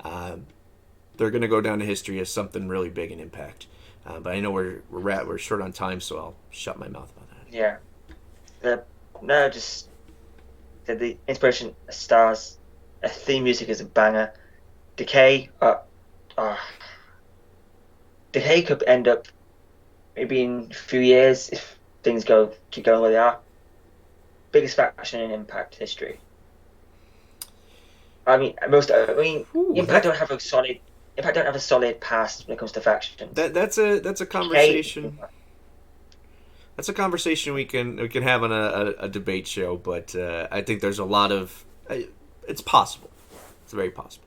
They're going to go down to history as something really big in Impact. But I know we're short on time, so I'll shut my mouth about that. Yeah. The Inspiration stars. A theme music is a banger. Decay. Decay could end up maybe in a few years if things keep going where they are. Biggest faction in Impact history. Impact don't have a solid Impact don't have a solid past when it comes to factions. That's a conversation. That's a conversation we can have on a debate show, but I think there's a lot of it's possible. It's very possible.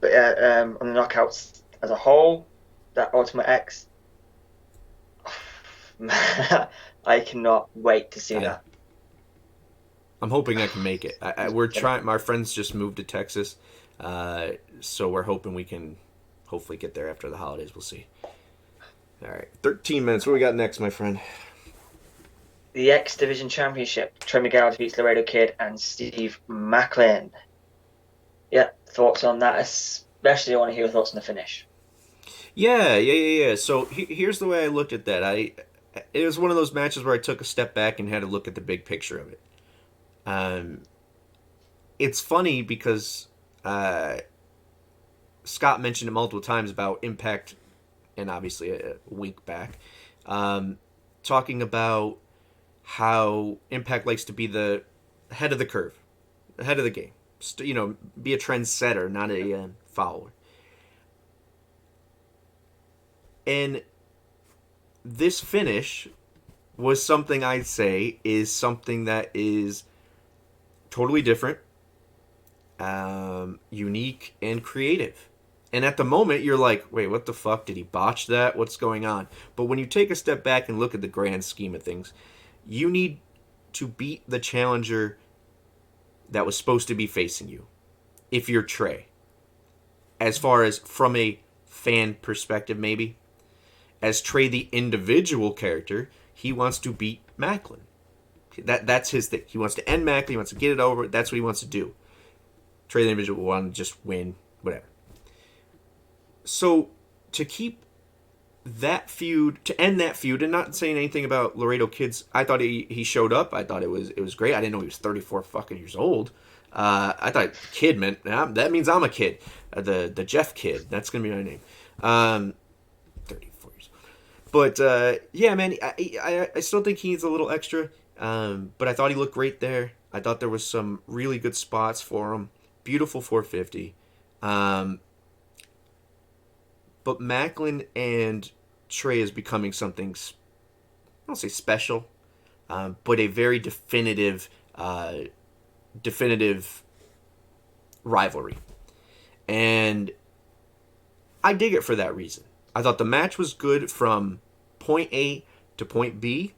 But on the knockouts as a whole, that Ultimate X, I cannot wait to see that. I'm hoping I can make it. We're trying. My friends just moved to Texas, so we're hoping we can hopefully get there after the holidays. We'll see. All right, 13 minutes. What do we got next, my friend? The X Division Championship. Trey Miguel defeats Laredo Kid and Steve Macklin. Yeah, thoughts on that? Especially, I want to hear your thoughts on the finish. Yeah. So here's the way I looked at that. It was one of those matches where I took a step back and had to look at the big picture of it. It's funny because Scott mentioned it multiple times about Impact, and obviously a week back, talking about how Impact likes to be the head of the curve, ahead of the game. Be a trendsetter, not a follower. And this finish was something I'd say is something that is totally different, unique, and creative. And at the moment, you're like, wait, what the fuck? Did he botch that? What's going on? But when you take a step back and look at the grand scheme of things, you need to beat the challenger that was supposed to be facing you, if you're Trey. As far as from a fan perspective, maybe. As Trey, the individual character, he wants to beat Macklin. That's his thing. He wants to end Macklin. He wants to get it over. That's what he wants to do. Trey, the individual, will want to just win, whatever. So, to keep that feud, to end that feud, and not saying anything about Laredo Kid's, I thought he showed up. I thought it was great. I didn't know he was 34 fucking years old. I thought kid meant, that means I'm a kid. The Jeff Kid. That's going to be my name. 34 years old. But, yeah, man, I still think he needs a little extra. But I thought he looked great there. I thought there was some really good spots for him. Beautiful 450. But Macklin and Trey is becoming something, I don't say special, but a very definitive rivalry. And I dig it for that reason. I thought the match was good from point A to point B.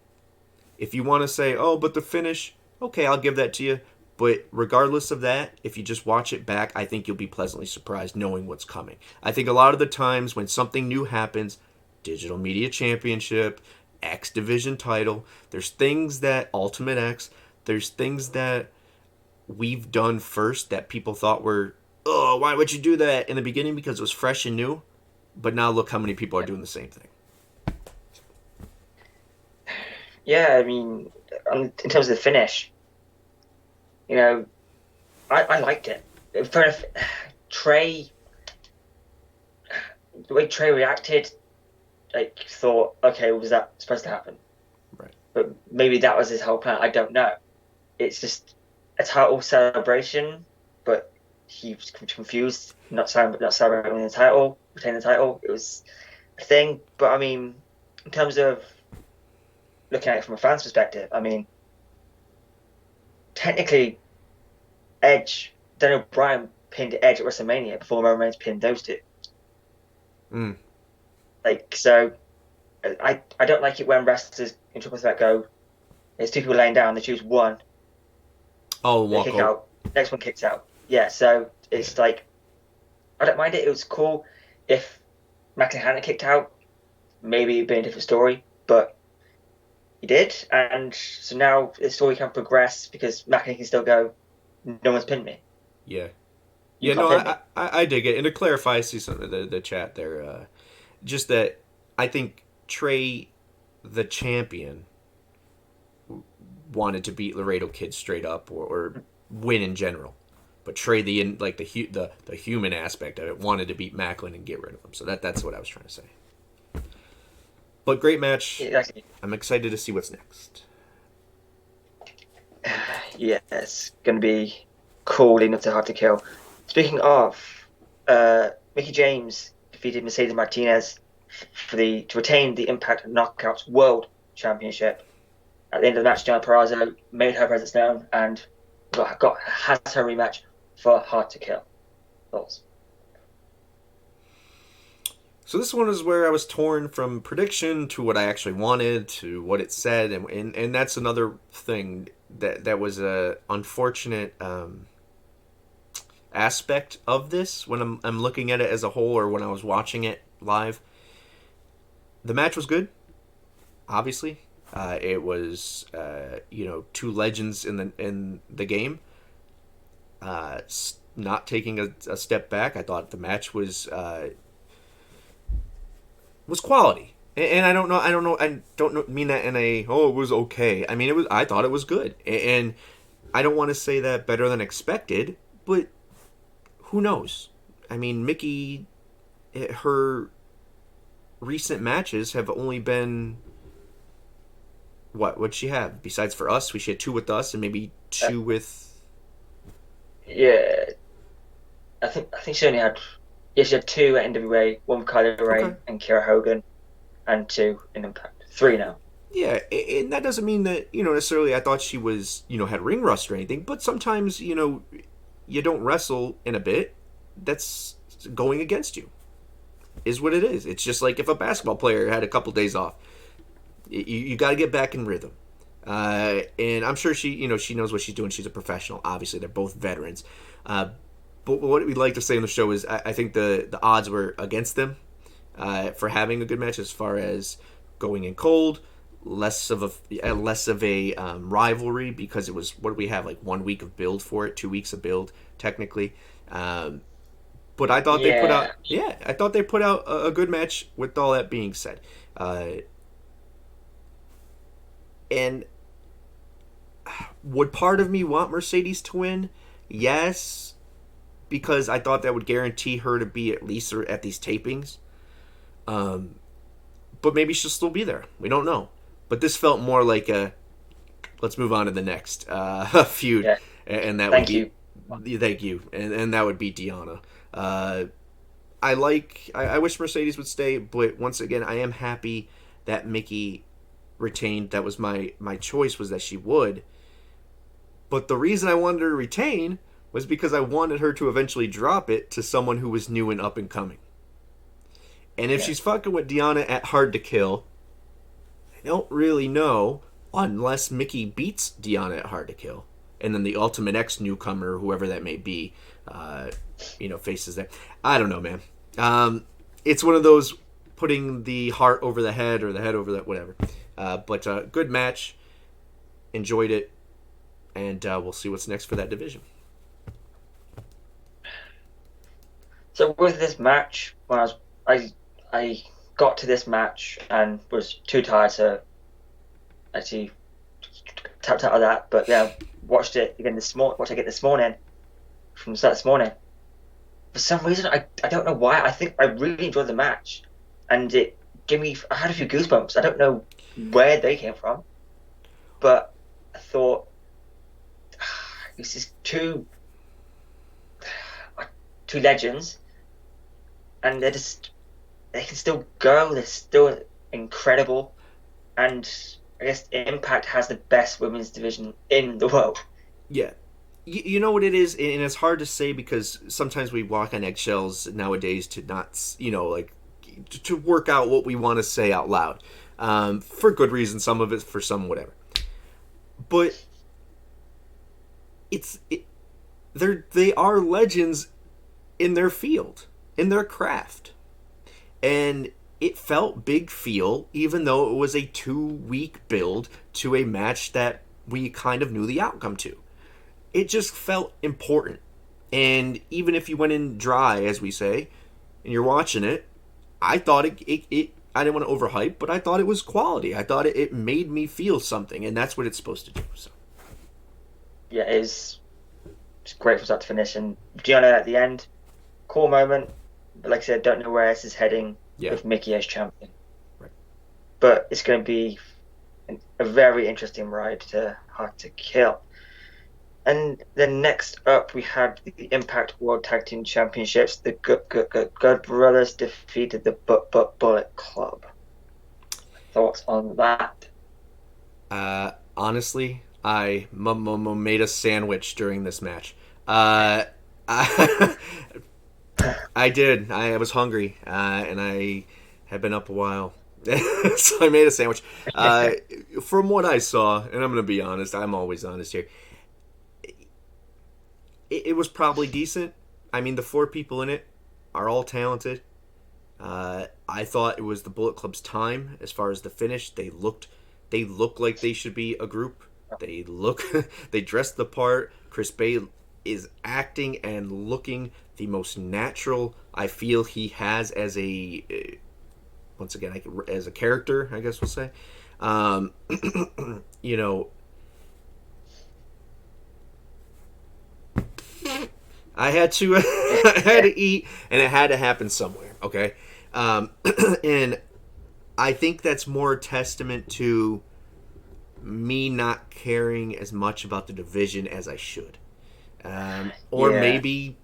If you want to say, oh, but the finish, okay, I'll give that to you. But regardless of that, if you just watch it back, I think you'll be pleasantly surprised knowing what's coming. I think a lot of the times when something new happens, Digital Media Championship, X Division title, there's things that, Ultimate X, there's things that we've done first that people thought were, oh, why would you do that in the beginning because it was fresh and new? But now look how many people are doing the same thing. Yeah, I mean, in terms of the finish, I liked it. Fair enough, Trey, the way Trey reacted, thought, okay, was that supposed to happen? Right. But maybe that was his whole plan. I don't know. It's just a title celebration, but he was confused, not celebrating the title, retaining the title. It was a thing. But I mean, in terms of looking at it from a fan's perspective, I mean, technically, Daniel Bryan pinned Edge at WrestleMania before Roman Reigns pinned those two. So, I don't like it when wrestlers in triple threat go, there's two people laying down, they choose one. Oh, they kick out. Next one kicks out. Yeah, so it's like, I don't mind it. It was cool. If Macklin hadn't kicked out, maybe it'd been a different story, but he did, and so now the story can progress because Macklin can still go, no one's pinned me. Yeah. I dig it. And to clarify, I see some of the chat there, just that I think Trey, the champion, wanted to beat Laredo Kid straight up or win in general. But Trey, the human aspect of it, wanted to beat Macklin and get rid of him. So that's what I was trying to say. But great match. Exactly. I'm excited to see what's next. Yeah, it's going to be cool leading up to Hard to Kill. Speaking of, Mickey James defeated Mercedes Martinez to retain the Impact Knockouts World Championship. At the end of the match, Deonna Purrazzo made her presence known and has her rematch for Hard to Kill. Thoughts? So this one is where I was torn from prediction to what I actually wanted to what it said, and that's another thing that was a unfortunate aspect of this when I'm looking at it as a whole, or when I was watching it live. The match was good, obviously. It was two legends in the game. Not taking a step back, I thought the match was quality, and I don't mean that in a it was okay. I mean, I thought it was good, and I don't want to say that better than expected, but who knows? I mean, Mickey, her recent matches have only been what'd she have besides for us? She had 2 with us and maybe 2 with. Yeah, I think she only had. Yeah, she had 2 at NWA, 1 with Kylie Ray and Kiera Hogan, and 2 in Impact. 3 now. Yeah, and that doesn't mean that, necessarily I thought she was, had ring rust or anything, but sometimes, you don't wrestle in a bit that's going against you. Is what it is. It's just like if a basketball player had a couple days off. You got to get back in rhythm. And I'm sure she knows what she's doing. She's a professional. Obviously, they're both veterans. But what we like to say on the show is I think the odds were against them for having a good match as far as going in cold, less of a rivalry, because it was, what do we have, like 1 week of build for it, 2 weeks of build technically. But I thought they put out a good match. With all that being said, and would part of me want Mercedes to win? Yes, because I thought that would guarantee her to be at least at these tapings. But maybe she'll still be there. We don't know. But this felt more like let's move on to the next feud. Yeah. And that Thank would be... Thank you. And that would be Deonna. I wish Mercedes would stay, but once again, I am happy that Mickey retained. That was my choice, was that she would. But the reason I wanted her to retain was because I wanted her to eventually drop it to someone who was new and up and coming. And if she's fucking with Deonna at Hard to Kill, I don't really know, unless Mickey beats Deonna at Hard to Kill, and then the Ultimate X newcomer, whoever that may be, faces that. I don't know, man. It's one of those putting the heart over the head or the head over the whatever. But good match. Enjoyed it. And we'll see what's next for that division. So with this match, when I got to this match and was too tired to actually tapped out of that, but yeah, watched it again this morning, from the start this morning. For some reason, I don't know why, I think I really enjoyed the match, and it gave me, I had a few goosebumps. I don't know where they came from, but I thought this is two legends, and they can still go. They're still incredible, and I guess Impact has the best women's division in the world. Yeah. You know what it is, and it's hard to say because sometimes we walk on eggshells nowadays to not, to work out what we want to say out loud. For good reason, some of it, for some whatever. But they are legends in their field, in their craft. And it felt big feel, even though it was a 2-week build to a match that we kind of knew the outcome to. It just felt important. And even if you went in dry, as we say, and you're watching it, I thought it I didn't want to overhype, but I thought it was quality. I thought it made me feel something, and that's what it's supposed to do. So. Yeah, it's great from start to finish. And Gianna at the end, cool moment. But like I said, don't know where this is heading with Mickey as champion. Right. But it's going to be a very interesting ride to Hard to Kill. And then next up, we had the Impact World Tag Team Championships. The Good Brothers defeated the Bullet Club. Thoughts on that? Honestly, I made a sandwich during this match. I, I did. I was hungry, and I had been up a while. So I made a sandwich. From what I saw, and I'm going to be honest, I'm always honest here, it was probably decent. I mean, the 4 people in it are all talented. I thought it was the Bullet Club's time as far as the finish. They look like they should be a group. They dressed the part. Chris Bay is acting and looking the most natural I feel he has as a once again as a character, I guess we'll say. You know, I had to I had to eat, and it had to happen somewhere. Okay, and I think that's more testament to me not caring as much about the division as I should, or maybe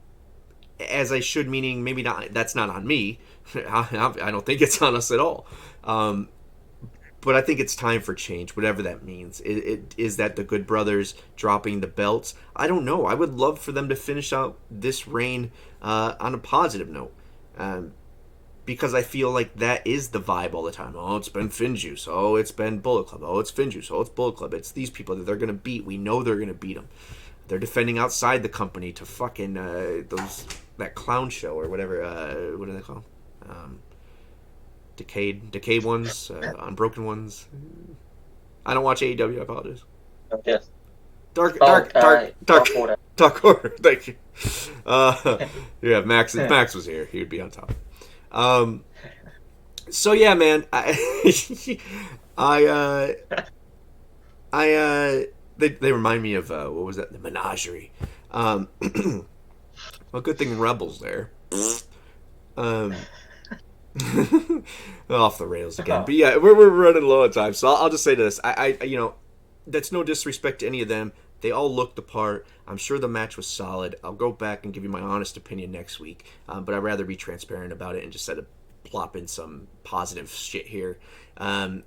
as I should, meaning maybe not. That's not on me. I don't think it's on us at all. But I think it's time for change, whatever that means. Is that the Good Brothers dropping the belts? I don't know. I would love for them to finish out this reign on a positive note. Because I feel like that is the vibe all the time. Oh, it's been Finjuice. Oh, it's been Bullet Club. Oh, it's Finjuice. Oh, it's Bullet Club. It's these people that they're going to beat. We know they're going to beat them. They're defending outside the company to fucking that clown show or whatever. What are they called? Decayed ones, Unbroken ones. I don't watch AEW. I apologize. Okay. Dark Order. Thank you. Yeah, Max was here. He would be on top. So yeah, man, they remind me of what was that? The Menagerie. Well, good thing Rebel's there. Off the rails again, but yeah, we're running low on time, so I'll just say this: I you know, that's no disrespect to any of them. They all looked the part. I'm sure the match was solid. I'll go back and give you my honest opinion next week, but I'd rather be transparent about it and just set a plop in some positive shit here. But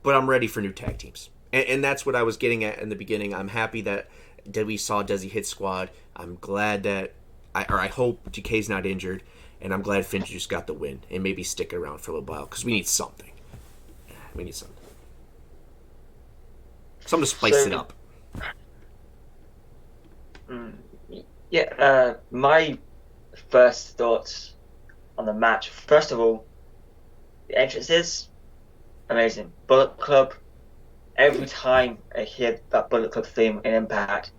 I'm ready for new tag teams, and that's what I was getting at in the beginning. I'm happy that we saw Desi Hit Squad. I'm glad that I hope DK's not injured. And I'm glad Finch just got the win and maybe stick it around for a little while because we need something. We need something. Something to spice it up. Yeah, my first thoughts on the match. First of all, the entrances, amazing. Bullet Club, every time I hear that Bullet Club theme in Impact,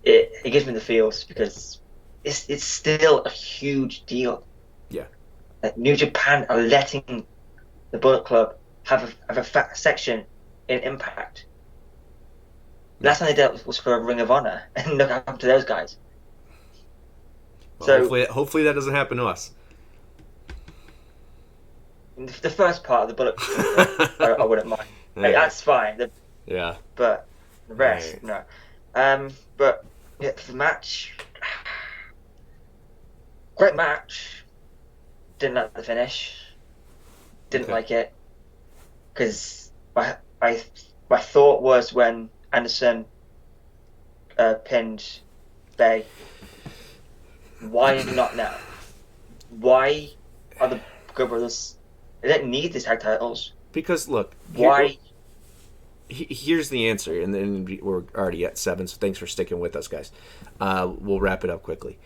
it gives me the feels because it's still a huge deal. Yeah. Like New Japan are letting the Bullet Club have a fat section in Impact. Last time they did it was for Ring of Honor, and look what happened to those guys. Well, so hopefully that doesn't happen to us. The first part of the Bullet Club, I wouldn't mind. Like, that's fine. Yeah. But the rest, no. But yeah, the match. Great match. Didn't like the finish. Didn't like it. Because my thought was when Anderson pinned Bay, why not now? Why are the Good Brothers... They didn't need these tag titles. Because, look... Why... Here's the answer, and then we're already at 7, so thanks for sticking with us, guys. We'll wrap it up quickly.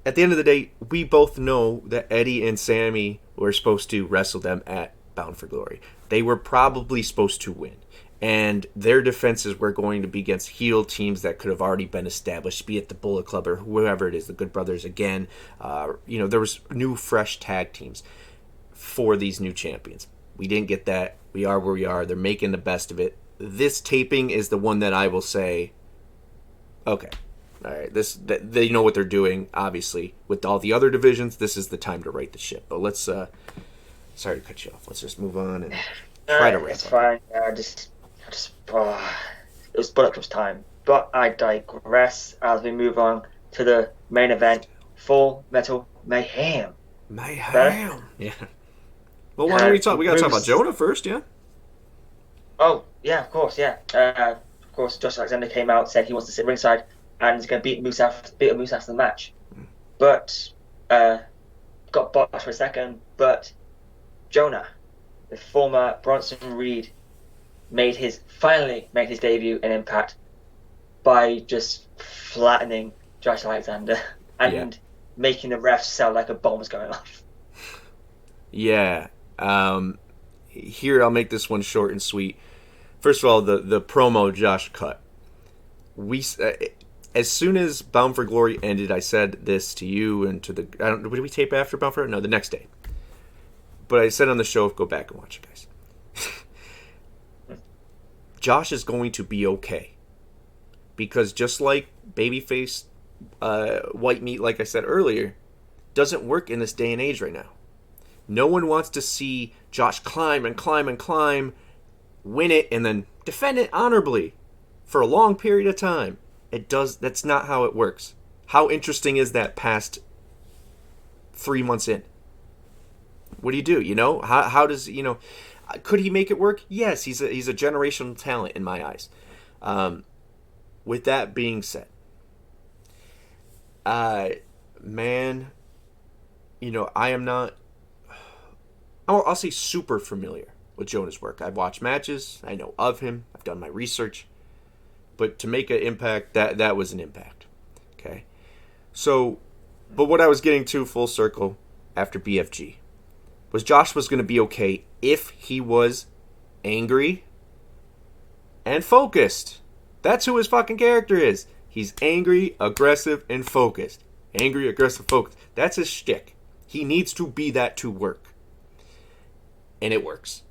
At the end of the day, we both know that Eddie and Sammy were supposed to wrestle them at Bound for Glory. They were probably supposed to win. And their defenses were going to be against heel teams that could have already been established, be it the Bullet Club or whoever it is, the Good Brothers again. There was new, fresh tag teams for these new champions. We didn't get that. We are where we are. They're making the best of it. This taping is the one that I will say, okay, all right, they know what they're doing, obviously. With all the other divisions, this is the time to right the ship. But let's, sorry to cut you off. Let's just move on and try to wrap it's up. fine. It was Bullet Club's time. But I digress as we move on to the main event, Full Metal Mayhem. Mayhem. Yeah. Well, why don't we talk? We gotta talk about Jonah first, yeah. Oh yeah, of course, yeah. Of course, Josh Alexander came out, said he wants to sit ringside and is going to beat Moose after the match, but got botched for a second. But Jonah, the former Bronson Reed, finally made his debut in Impact by just flattening Josh Alexander and making the refs sound like a bomb was going off. Yeah. Here, I'll make this one short and sweet. First of all, the promo Josh cut. As soon as Bound for Glory ended, I said this to you and to the... did we tape after Bound for... No, the next day. But I said on the show, go back and watch it, guys. Josh is going to be okay. Because just like babyface white meat, like I said earlier, doesn't work in this day and age right now. No one wants to see Josh climb and climb and climb, win it, and then defend it honorably for a long period of time. That's not how it works. How interesting is that past 3 months in? What do you do? You know, how does, you know, could he make it work? Yes, he's a generational talent in my eyes. With that being said, man, you know, I am not, I'll say super familiar with Jonah's work. I've watched matches. I know of him. I've done my research. But to make an impact, that was an impact. Okay? So, but what I was getting to full circle after BFG was Josh was going to be okay if he was angry and focused. That's who his fucking character is. He's angry, aggressive, and focused. Angry, aggressive, focused. That's his shtick. He needs to be that to work. And it works.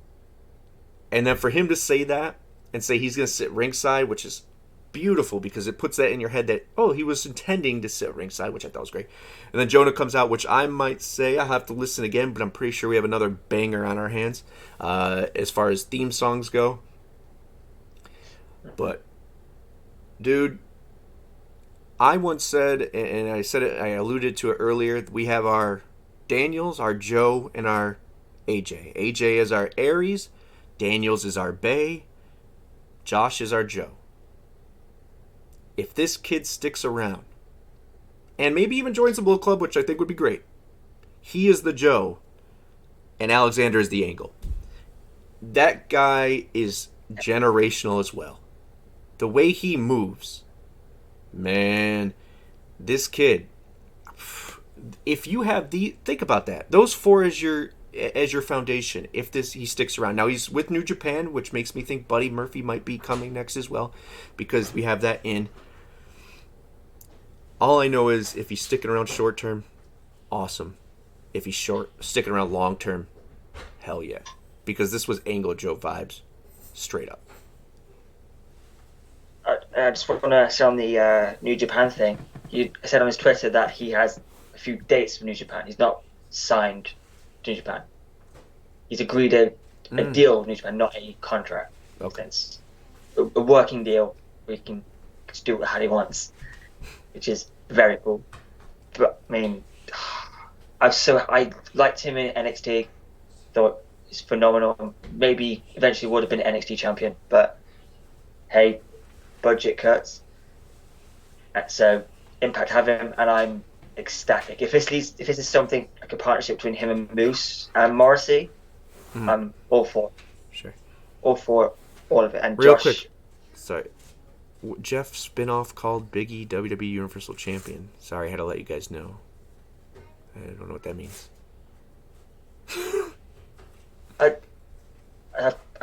And then for him to say that and say he's going to sit ringside, which is beautiful because it puts that in your head that, oh, he was intending to sit ringside, which I thought was great. And then Jonah comes out, which I might say, I'll have to listen again, but I'm pretty sure we have another banger on our hands as far as theme songs go. But, dude, I once said, and I said it, I alluded to it earlier, we have our Daniels, our Joe, and our AJ. AJ is our Aries, Daniels is our Bay, Josh is our Joe. If this kid sticks around, and maybe even joins the Bullet Club, which I think would be great, he is the Joe, and Alexander is the Angle. That guy is generational as well. The way he moves, man, this kid, if you have think about that. Those four as your foundation. If he sticks around. Now he's with New Japan, which makes me think Buddy Murphy might be coming next as well, because we have that in. All I know is if he's sticking around short term, awesome. If he's sticking around long term, hell yeah. Because this was Angle Joe vibes, straight up. I just want to say on the New Japan thing, he said on his Twitter that he has a few dates for New Japan. He's not signed to New Japan. He's agreed a deal with New Japan, not a contract. Okay. It's a working deal where he can just do how he wants, which is very cool. But I mean, I liked him in NXT. Thought he's phenomenal. Maybe eventually would have been NXT champion, but hey, budget cuts. So Impact have him, and I'm ecstatic. If this is something like a partnership between him and Moose and Morrissey, I'm all for it. Sure. All for all of it. And real Josh, quick, sorry, Jeff spinoff called Big E WWE Universal Champion. Sorry, I had to let you guys know. I don't know what that means.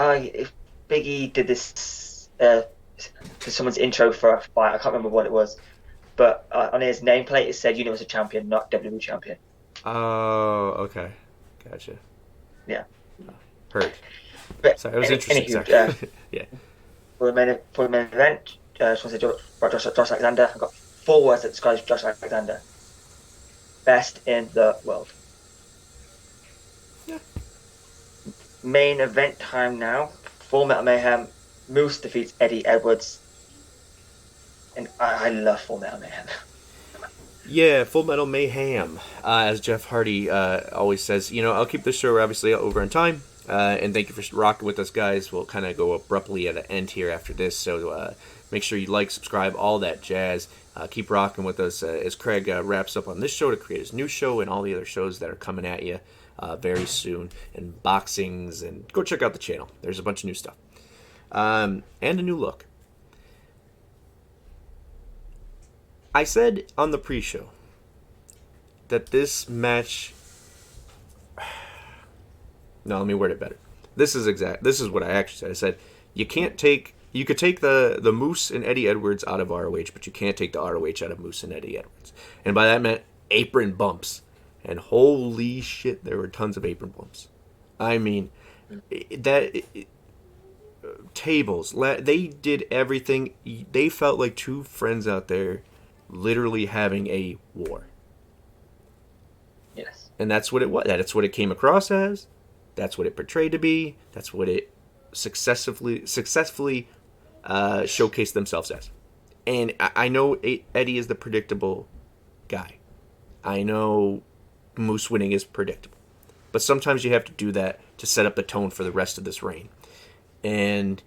If Big E did this for someone's intro for a fight, I can't remember what it was, but on his nameplate it said Universal Champion, not WWE Champion. Oh, okay, gotcha. Yeah, heard. But sorry, it was interesting. Yeah. For the main event, I just want to say about Josh Alexander. I've got 4 words that describe Josh Alexander: best in the world. Yeah. Main event time now. Full Metal Mayhem. Moose defeats Eddie Edwards. And I love Full Metal Mayhem. Yeah, Full Metal Mayhem, as Jeff Hardy always says. I'll keep this show obviously over on time, and thank you for rocking with us, guys. We'll kind of go abruptly at an end here after this, so make sure you like, subscribe, all that jazz. Keep rocking with us as Craig wraps up on this show to create his new show and all the other shows that are coming at you very soon, and boxings, and go check out the channel. There's a bunch of new stuff, and a new look. I said on the pre-show that this match... No, let me word it better. This is what I actually said. I said, you could take the Moose and Eddie Edwards out of ROH, but you can't take the ROH out of Moose and Eddie Edwards. And by that I meant apron bumps. And holy shit, there were tons of apron bumps. I mean, tables, they did everything. They felt like two friends out there literally having a war. Yes. And that's what it was. That's what it came across as. That's what it portrayed to be. That's what it successfully showcased themselves as. And I know Eddie is the predictable guy. I know Moose winning is predictable. But sometimes you have to do that to set up the tone for the rest of this reign. And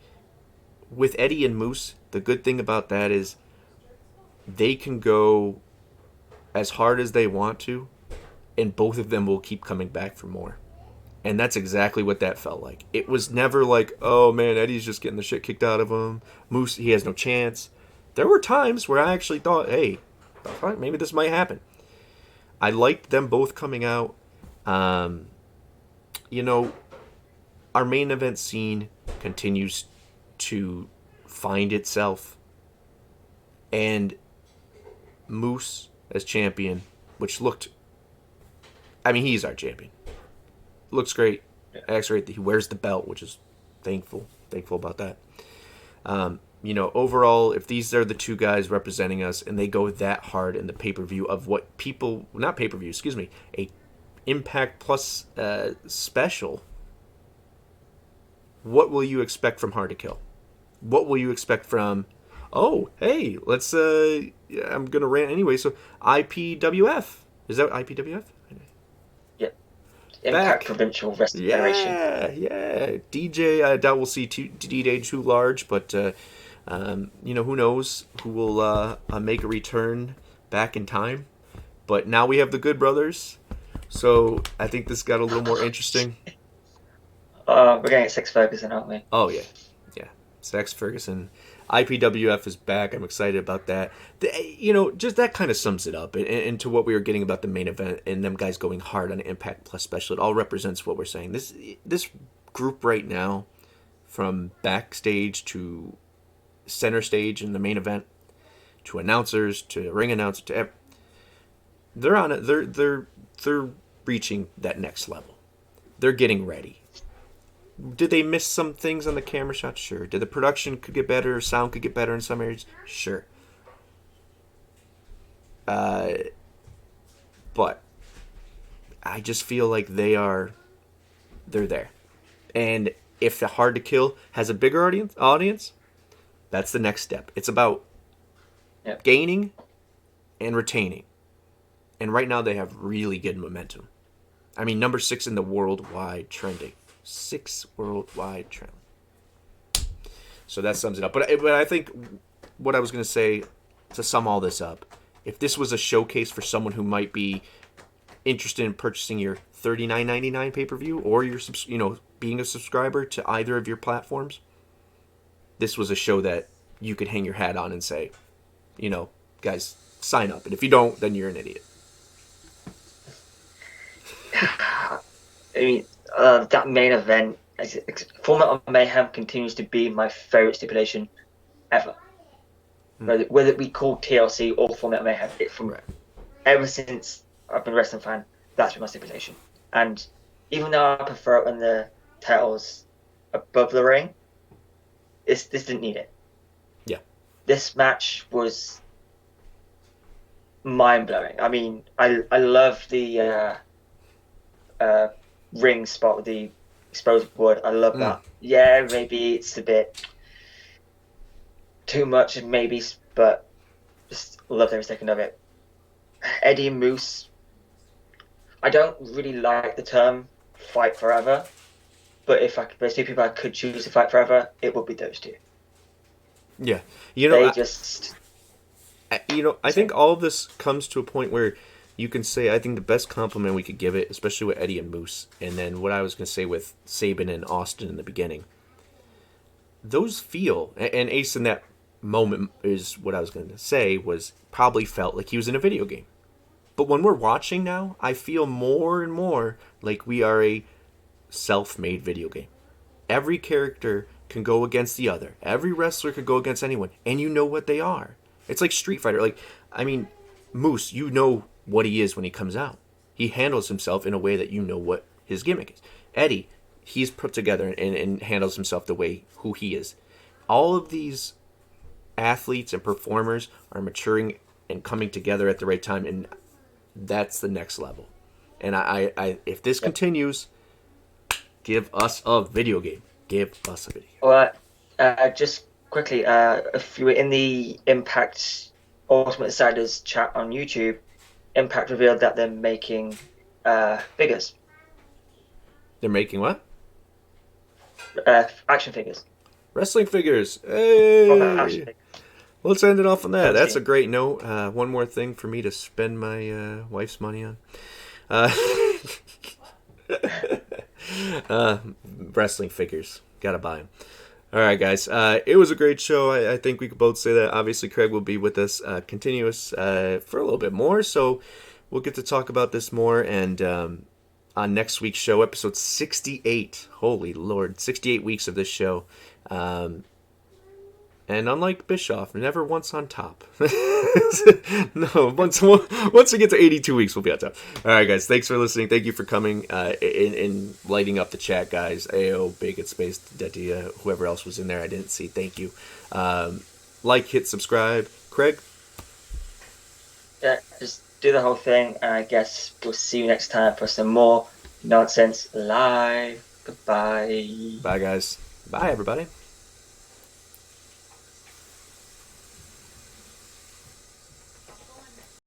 with Eddie and Moose, the good thing about that is they can go as hard as they want to, and both of them will keep coming back for more. And that's exactly what that felt like. It was never like, oh man, Eddie's just getting the shit kicked out of him. Moose, he has no chance. There were times where I actually thought, hey, maybe this might happen. I liked them both coming out. Our main event scene continues to find itself. And Moose as champion, which looked... I mean, he's our champion. Looks great. Acts great. He wears the belt, which is thankful about that. Overall, if these are the two guys representing us and they go that hard in the pay-per-view of what people... Not pay-per-view, excuse me. A Impact Plus special. What will you expect from Hard to Kill? What will you expect from... Oh, hey, let's... I'm going to rant anyway, so IPWF. Is that IPWF? Impact Provincial Wrestling Federation. Yeah. DJ, I doubt we'll see DJ too large, but who knows who will make a return back in time. But now we have the Good Brothers, so I think this got a little more interesting. We're getting at Sex Ferguson, aren't we? Oh yeah, Sex Ferguson. IPWF is back. I'm excited about that. Just that kind of sums it up and to what we were getting about the main event and them guys going hard on an Impact Plus special. It all represents what we're saying. This group right now, from backstage to center stage in the main event, to announcers to ring announcer they're on it. They're reaching that next level. They're getting ready. Did they miss some things on the camera shots? Sure. Did the production could get better? Sound could get better in some areas? Sure. But I just feel like they're there. And if the Hard to Kill has a bigger audience, that's the next step. It's about gaining and retaining. And right now they have really good momentum. I mean, number 6 in the worldwide trending. 6 worldwide trend. So that sums it up. But I think what I was going to say to sum all this up, if this was a showcase for someone who might be interested in purchasing your $39.99 pay-per-view or your being a subscriber to either of your platforms, this was a show that you could hang your hat on and say, guys, sign up. And if you don't, then you're an idiot. I mean, that main event, Full Metal Mayhem continues to be my favorite stipulation ever. Whether it be called TLC or Full Metal Mayhem, ever since I've been a wrestling fan, that's been my stipulation. And even though I prefer it when the title's above the ring, this didn't need it. Yeah. This match was mind-blowing. I mean, I love the ring spot with the exposed wood. I love that. Yeah, maybe it's a bit too much, maybe, but just loved every second of it. Eddie and Moose, I don't really like the term fight forever, but if there's two people I could choose to fight forever, it would be those two. Yeah, I think all of this comes to a point where you can say, I think the best compliment we could give it, especially with Eddie and Moose, and then what I was going to say with Sabin and Austin in the beginning, those feel, and Ace in that moment is what I was going to say, was probably felt like he was in a video game. But when we're watching now, I feel more and more like we are a self-made video game. Every character can go against the other. Every wrestler could go against anyone, and you know what they are. It's like Street Fighter. Like, I mean, Moose, you know what he is when he comes out. He handles himself in a way that you know what his gimmick is. Eddie, he's put together and handles himself the way who he is. All of these athletes and performers are maturing and coming together at the right time, and that's the next level. And I if this continues, give us a video game. Give us a video game. Well, just quickly, if you were in the Impact Ultimate Insiders chat on YouTube, Impact revealed that they're making figures. They're making what? Action figures. Wrestling figures. Hey! Action figures. Let's end it off on that. That's a great note. One more thing for me to spend my wife's money on. Wrestling figures. Gotta buy them. All right, guys. It was a great show. I think we could both say that. Obviously, Craig will be with us continuous for a little bit more, so we'll get to talk about this more. And on next week's show, episode 68. Holy Lord, 68 weeks of this show. And unlike Bischoff, never once on top. No, once we get to 82 weeks, we'll be on top. All right, guys. Thanks for listening. Thank you for coming and lighting up the chat, guys. AO, Big at Space, Detia, whoever else was in there I didn't see. Thank you. Like, hit subscribe. Craig? Yeah, just do the whole thing, and I guess we'll see you next time for some more Nonsense Live. Goodbye. Bye, guys. Bye, everybody.